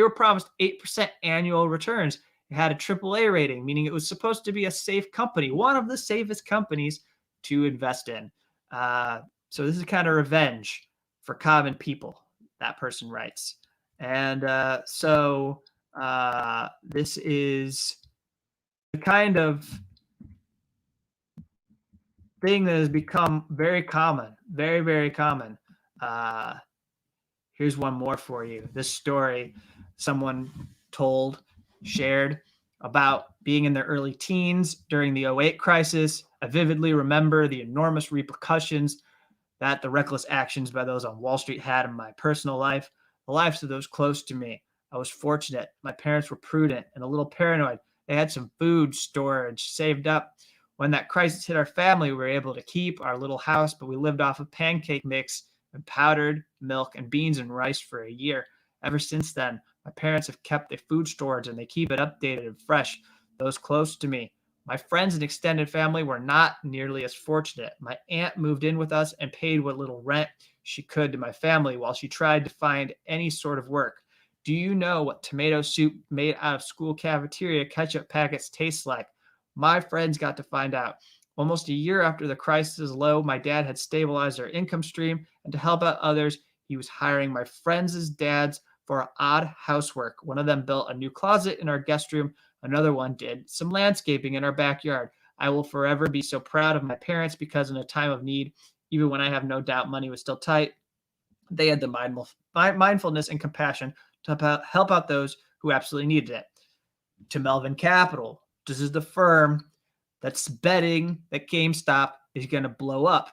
were promised 8% annual returns. It had a AAA rating, meaning it was supposed to be a safe company, one of the safest companies to invest in. So this is kind of revenge for common people, that person writes. And so this is kind of thing that has become very common, very, very common. Here's one more for you. This story someone shared about being in their early teens during the '08 crisis. I vividly remember the enormous repercussions that the reckless actions by those on Wall Street had in my personal life, the lives of those close to me. I was fortunate. My parents were prudent and a little paranoid. They had some food storage saved up. When that crisis hit our family, we were able to keep our little house, but we lived off of pancake mix and powdered milk and beans and rice for a year. Ever since then, my parents have kept a food storage and they keep it updated and fresh. Those close to me. My friends and extended family were not nearly as fortunate. My aunt moved in with us and paid what little rent she could to my family while she tried to find any sort of work. Do you know what tomato soup made out of school cafeteria ketchup packets tastes like? My friends got to find out. Almost a year after the crisis was low, my dad had stabilized our income stream, and to help out others, he was hiring my friends' dads for odd housework. One of them built a new closet in our guest room. Another one did some landscaping in our backyard. I will forever be so proud of my parents because in a time of need, even when I have no doubt money was still tight, they had the mindfulness and compassion to help out those who absolutely needed it. To Melvin Capital, this is the firm that's betting that GameStop is going to blow up.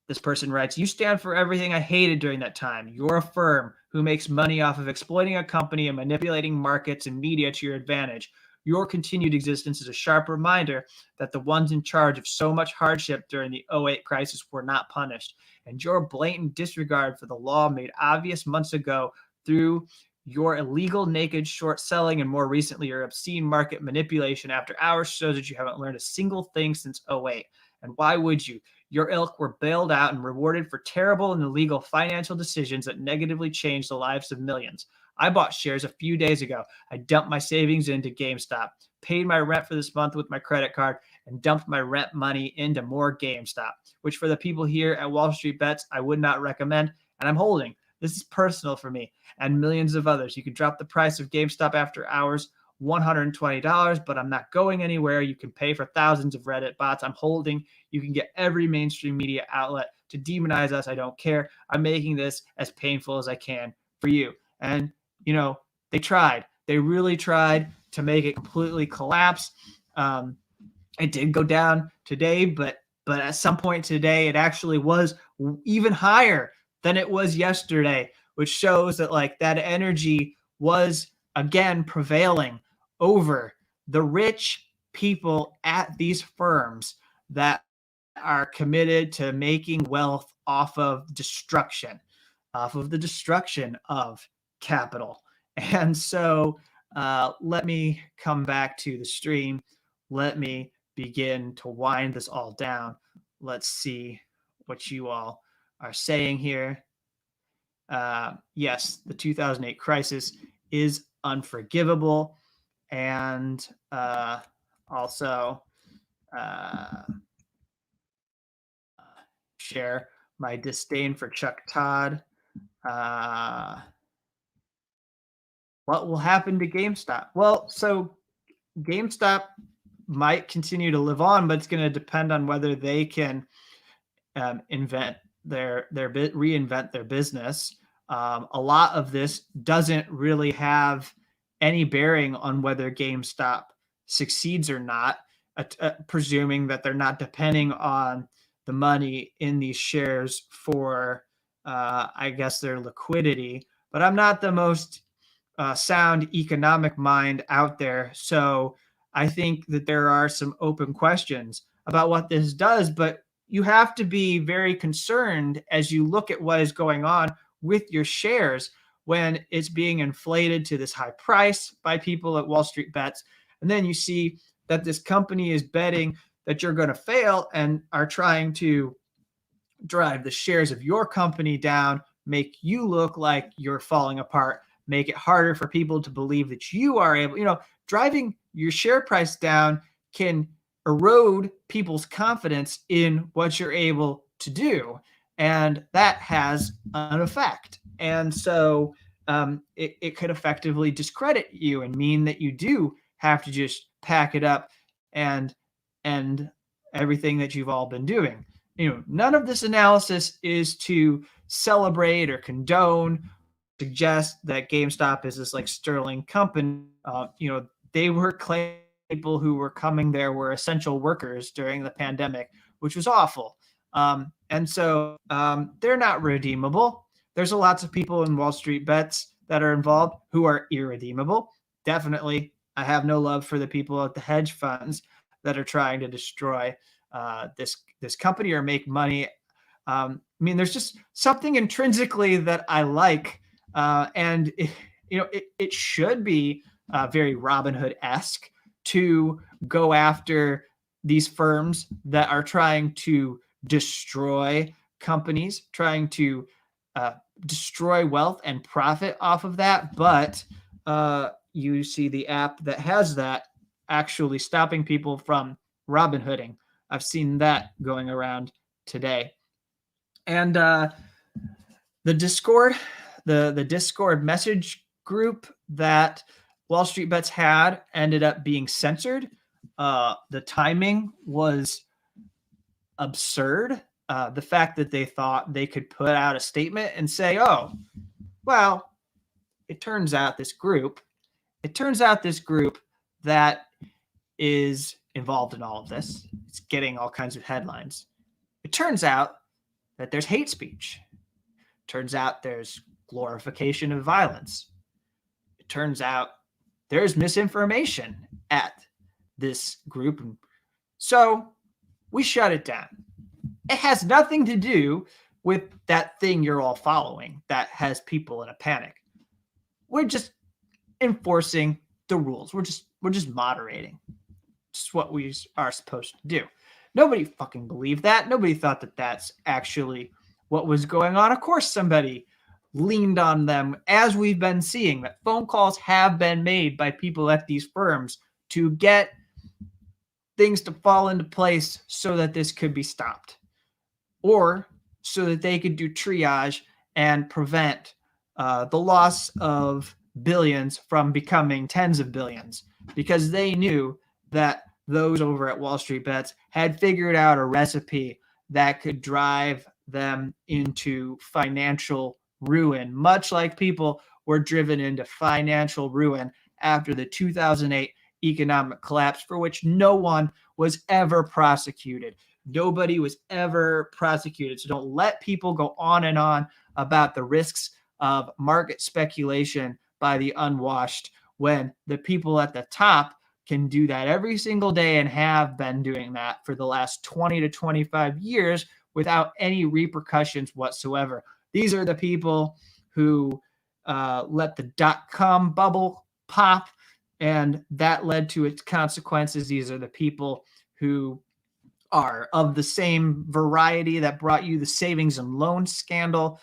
This person writes, you stand for everything I hated during that time. You're a firm who makes money off of exploiting a company and manipulating markets and media to your advantage. Your continued existence is a sharp reminder that the ones in charge of so much hardship during the '08 crisis were not punished. And your blatant disregard for the law made obvious months ago through your illegal naked short selling and more recently your obscene market manipulation after hours shows that you haven't learned a single thing since '08. And why would you? Your ilk were bailed out and rewarded for terrible and illegal financial decisions that negatively changed the lives of millions. I bought shares a few days ago. I dumped my savings into GameStop, paid my rent for this month with my credit card, and dumped my rent money into more GameStop, which for the people here at Wall Street Bets, I would not recommend, and I'm holding. This is personal for me and millions of others. You can drop the price of GameStop after hours, $120, but I'm not going anywhere. You can pay for thousands of Reddit bots. I'm holding. You can get every mainstream media outlet to demonize us. I don't care. I'm making this as painful as I can for you. And, you know, they tried. They really tried to make it completely collapse. It did go down today, but at some point today, it actually was even higher than it was yesterday, which shows that like that energy was again prevailing over the rich people at these firms that are committed to making wealth off of the destruction of capital. And so let me come back to the stream. Let me begin to wind this all down. Let's see what you all are saying here. Yes, the 2008 crisis is unforgivable. And also share my disdain for Chuck Todd. What will happen to GameStop? Well, so GameStop might continue to live on, but it's going to depend on whether they can reinvent their business. A lot of this doesn't really have any bearing on whether GameStop succeeds or not, presuming that they're not depending on the money in these shares for, I guess, their liquidity. But I'm not the most sound economic mind out there, so I think that there are some open questions about what this does, but you have to be very concerned as you look at what is going on with your shares when it's being inflated to this high price by people at Wall Street Bets. And then you see that this company is betting that you're going to fail and are trying to drive the shares of your company down, make you look like you're falling apart, make it harder for people to believe that you are able, driving your share price down can erode people's confidence in what you're able to do. And that has an effect. And so it could effectively discredit you and mean that you do have to just pack it up and end everything that you've all been doing. None of this analysis is to celebrate or condone, suggest that GameStop is this like sterling company. They were claiming people who were coming there were essential workers during the pandemic, which was awful. And so they're not redeemable. There's lots of people in Wall Street bets that are involved who are irredeemable. Definitely, I have no love for the people at the hedge funds that are trying to destroy this company or make money. There's just something intrinsically that I like, and it should be very Robin Hood-esque to go after these firms that are trying to destroy companies, trying to destroy wealth and profit off of that. But you see the app that has that actually stopping people from Robin Hooding. I've seen that going around today. And the Discord message group that Wall Street Bets had ended up being censored. The timing was absurd. The fact that they thought they could put out a statement and say, oh, well, it turns out this group that is involved in all of this, it's getting all kinds of headlines. It turns out that there's hate speech. It turns out there's glorification of violence. It turns out there's misinformation at this group. So we shut it down. It has nothing to do with that thing you're all following that has people in a panic. We're just enforcing the rules. We're just moderating. Just what we are supposed to do. Nobody fucking believed that. Nobody thought that that's actually what was going on. Of course, somebody leaned on them, as we've been seeing, that phone calls have been made by people at these firms to get things to fall into place so that this could be stopped, or so that they could do triage and prevent the loss of billions from becoming tens of billions, because they knew that those over at Wall Street Bets had figured out a recipe that could drive them into financial ruin, much like people were driven into financial ruin after the 2008 economic collapse, for which no one was ever prosecuted. Nobody was ever prosecuted. So don't let people go on and on about the risks of market speculation by the unwashed, when the people at the top can do that every single day and have been doing that for the last 20 to 25 years without any repercussions whatsoever. These are the people who let the dot-com bubble pop, and that led to its consequences. These are the people who are of the same variety that brought you the savings and loan scandal.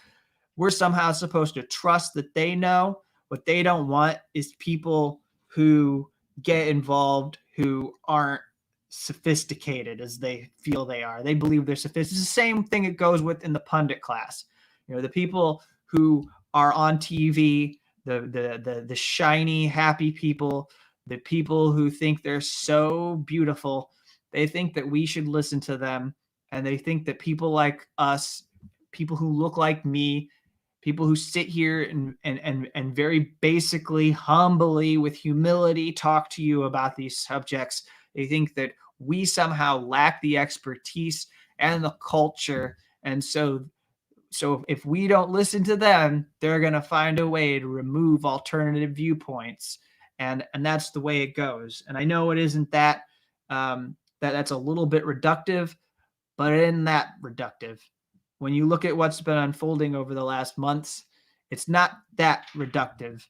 We're somehow supposed to trust that they know. What they don't want is people who get involved who aren't sophisticated as they feel they are. They believe they're sophisticated. It's the same thing it goes with in the pundit class. The people who are on TV, the shiny, happy people, the people who think they're so beautiful, they think that we should listen to them, and they think that people like us, people who look like me, people who sit here and very basically, humbly, with humility, talk to you about these subjects. They think that we somehow lack the expertise and the culture. And so if we don't listen to them, they're going to find a way to remove alternative viewpoints. And that's the way it goes. And I know it isn't that, that's a little bit reductive, but it isn't that reductive. When you look at what's been unfolding over the last months, it's not that reductive.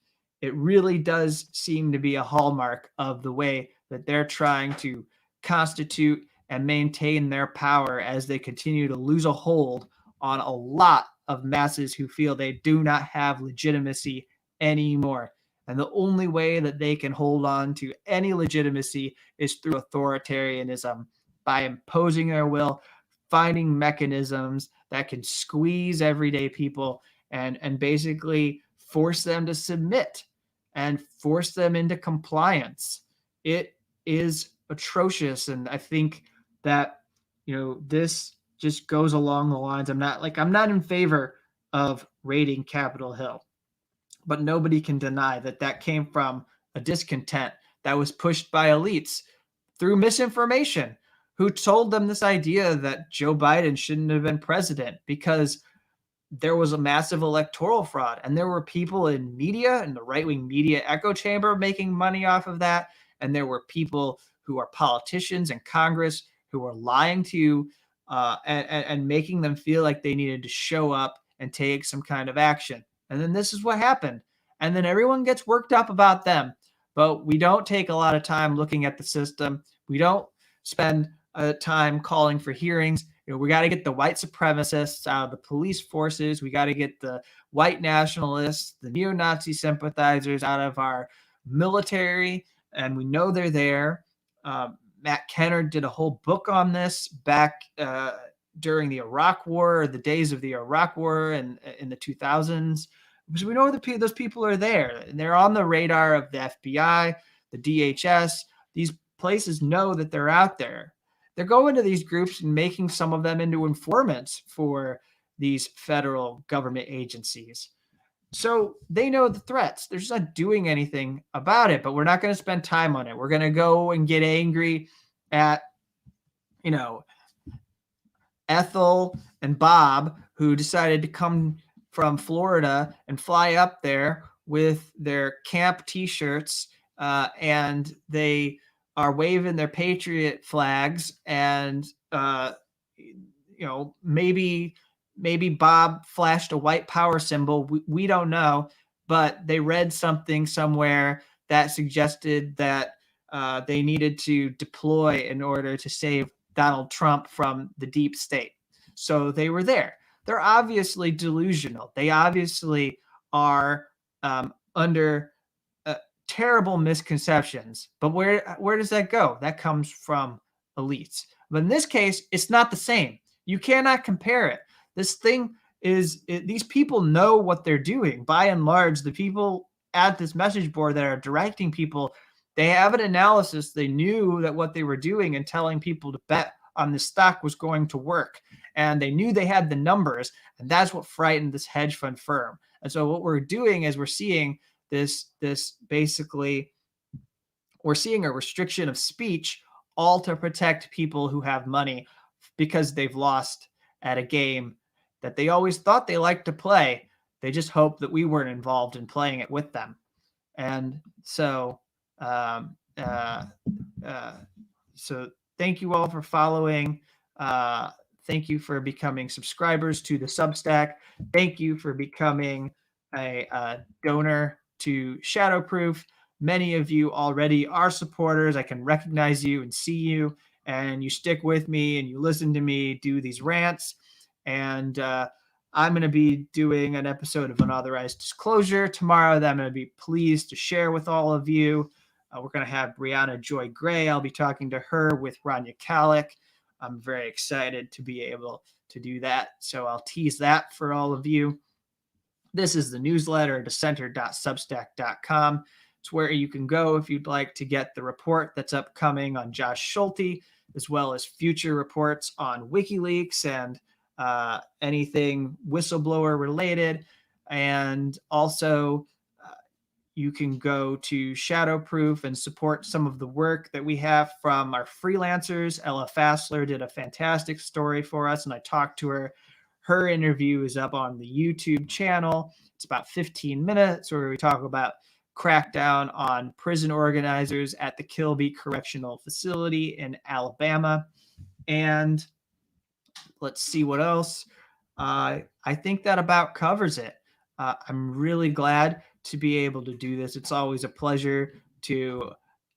It really does seem to be a hallmark of the way that they're trying to constitute and maintain their power as they continue to lose a hold on a lot of masses who feel they do not have legitimacy anymore. And the only way that they can hold on to any legitimacy is through authoritarianism, by imposing their will, finding mechanisms that can squeeze everyday people and basically force them to submit and force them into compliance. it is atrocious. And I think that, this just goes along the lines. I'm not in favor of raiding Capitol Hill, but nobody can deny that that came from a discontent that was pushed by elites through misinformation, who told them this idea that Joe Biden shouldn't have been president because there was a massive electoral fraud. And there were people in media, in the right-wing media echo chamber, making money off of that. And there were people who are politicians in Congress who were lying to and making them feel like they needed to show up and take some kind of action. And then this is what happened. And then everyone gets worked up about them. But we don't take a lot of time looking at the system. We don't spend time calling for hearings. We got to get the white supremacists out of the police forces. We got to get the white nationalists, the neo-Nazi sympathizers out of our military. And we know they're there. Matt Kenner did a whole book on this back during the Iraq War, or the days of the Iraq War in the 2000s. Because we know that those people are there, and they're on the radar of the FBI, the DHS. These places know that they're out there. They're going to these groups and making some of them into informants for these federal government agencies. So they know the threats. They're just not doing anything about it, but we're not going to spend time on it. We're going to go and get angry at, Ethel and Bob, who decided to come from Florida and fly up there with their camp T-shirts, and they are waving their patriot flags, and maybe Bob flashed a white power symbol. We don't know, but they read something somewhere that suggested that they needed to deploy in order to save Donald Trump from the deep state. So they were there. They're obviously delusional. They obviously are under terrible misconceptions. But where does that go? That comes from elites. But in this case, it's not the same. You cannot compare it. This thing is, these people know what they're doing. By and large, the people at this message board that are directing people, they have an analysis. They knew that what they were doing and telling people to bet on the stock was going to work. And they knew they had the numbers. And that's what frightened this hedge fund firm. And so what we're doing is we're seeing this basically, we're seeing a restriction of speech, all to protect people who have money because they've lost at a game that they always thought they liked to play. They just hope that we weren't involved in playing it with them. And so, so thank you all for following. Thank you for becoming subscribers to the Substack. Thank you for becoming a donor to Shadowproof. Many of you already are supporters. I can recognize you and see you, and you stick with me and you listen to me do these rants. And I'm going to be doing an episode of Unauthorized Disclosure tomorrow that I'm going to be pleased to share with all of you. We're going to have Brianna Joy Gray. I'll be talking to her with Rania Kalik. I'm very excited to be able to do that. So I'll tease that for all of you. This is the newsletter, dissenter.substack.com. It's where you can go if you'd like to get the report that's upcoming on Josh Schulte, as well as future reports on WikiLeaks and anything whistleblower related. And also, you can go to Shadowproof and support some of the work that we have from our freelancers. Ella Fassler did a fantastic story for us, and I talked to her. Her interview is up on the YouTube channel. It's about 15 minutes where we talk about crackdown on prison organizers at the Kilby Correctional Facility in Alabama. And let's see what else. I think that about covers it. I'm really glad to be able to do this. It's always a pleasure to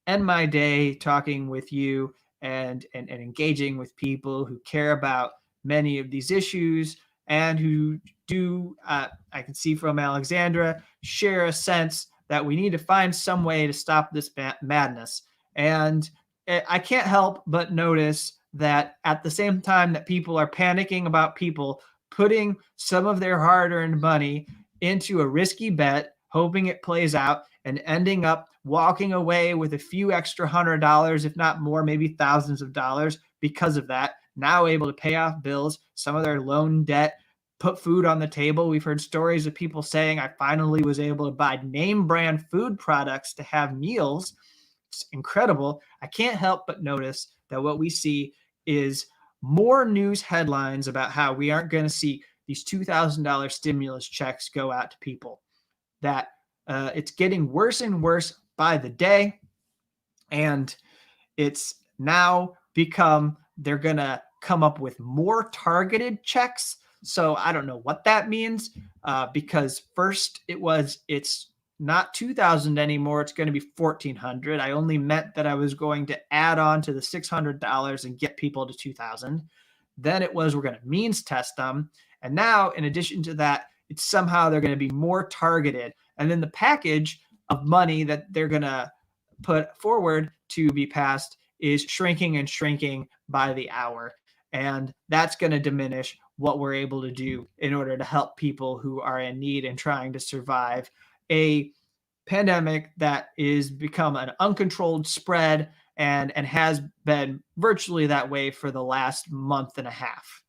end my day talking with you and engaging with people who care about many of these issues and who do, I can see from Alexandra, share a sense that we need to find some way to stop this madness. And I can't help but notice that at the same time that people are panicking about people putting some of their hard-earned money into a risky bet, hoping it plays out, and ending up walking away with a few extra $100, if not more, maybe thousands of dollars because of that. Now able to pay off bills, some of their loan debt, put food on the table. We've heard stories of people saying, I finally was able to buy name brand food products to have meals. It's incredible. I can't help but notice that what we see is more news headlines about how we aren't going to see these $2,000 stimulus checks go out to people, that it's getting worse and worse by the day. And it's now become, they're going to come up with more targeted checks. So I don't know what that means, because first it's not 2,000 anymore. It's going to be 1,400. I only meant that I was going to add on to the $600 and get people to 2,000. Then it was, we're going to means test them. And now, in addition to that, it's somehow they're going to be more targeted. And then the package of money that they're going to put forward to be passed is shrinking and shrinking by the hour. And that's going to diminish what we're able to do in order to help people who are in need and trying to survive a pandemic that is become an uncontrolled spread and has been virtually that way for the last month and a half,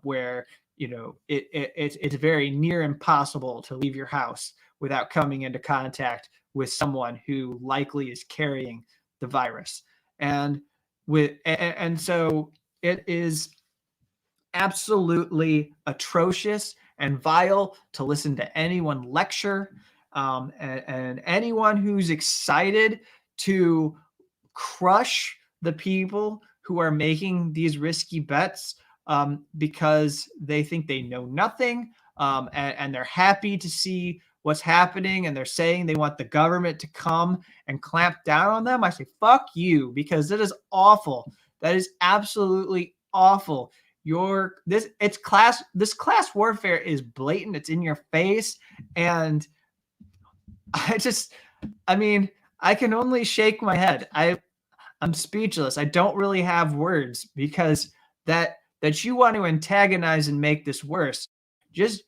where it's very near impossible to leave your house without coming into contact with someone who likely is carrying the virus. And so it is absolutely atrocious and vile to listen to anyone lecture, and anyone who's excited to crush the people who are making these risky bets, because they think they know nothing, and they're happy to see what's happening, and they're saying they want the government to come and clamp down on them. I say, fuck you, because that is awful. That is absolutely awful. This class warfare is blatant. It's in your face. And I can only shake my head. I'm speechless. I don't really have words, because that you want to antagonize and make this worse. Just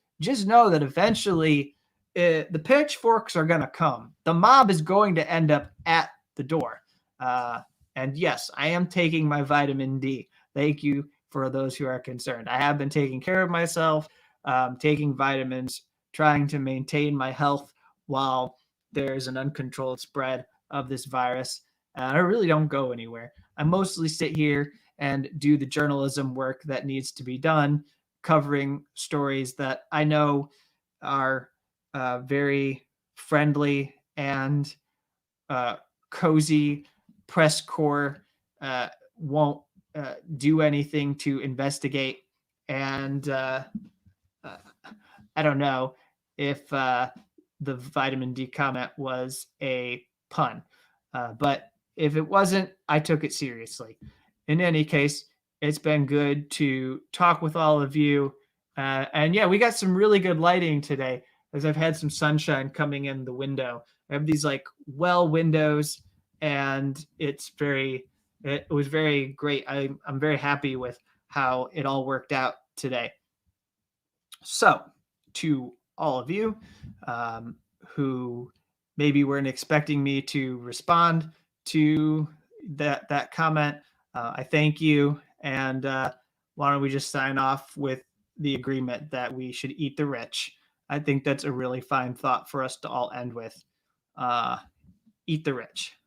know that eventually the pitchforks are going to come. The mob is going to end up at the door. And yes, I am taking my vitamin D. Thank you for those who are concerned. I have been taking care of myself, taking vitamins, trying to maintain my health while there's an uncontrolled spread of this virus. I really don't go anywhere. I mostly sit here and do the journalism work that needs to be done, covering stories that I know are very friendly and cozy. Press corps won't do anything to investigate. And I don't know if the vitamin D comment was a pun, but if it wasn't, I took it seriously. In any case, it's been good to talk with all of you. And yeah, we got some really good lighting today, as I've had some sunshine coming in the window. I have these well windows, and it was very great. I'm very happy with how it all worked out today. So to all of you who maybe weren't expecting me to respond to that comment, I thank you. And why don't we just sign off with the agreement that we should eat the rich? I think that's a really fine thought for us to all end with. Eat the rich.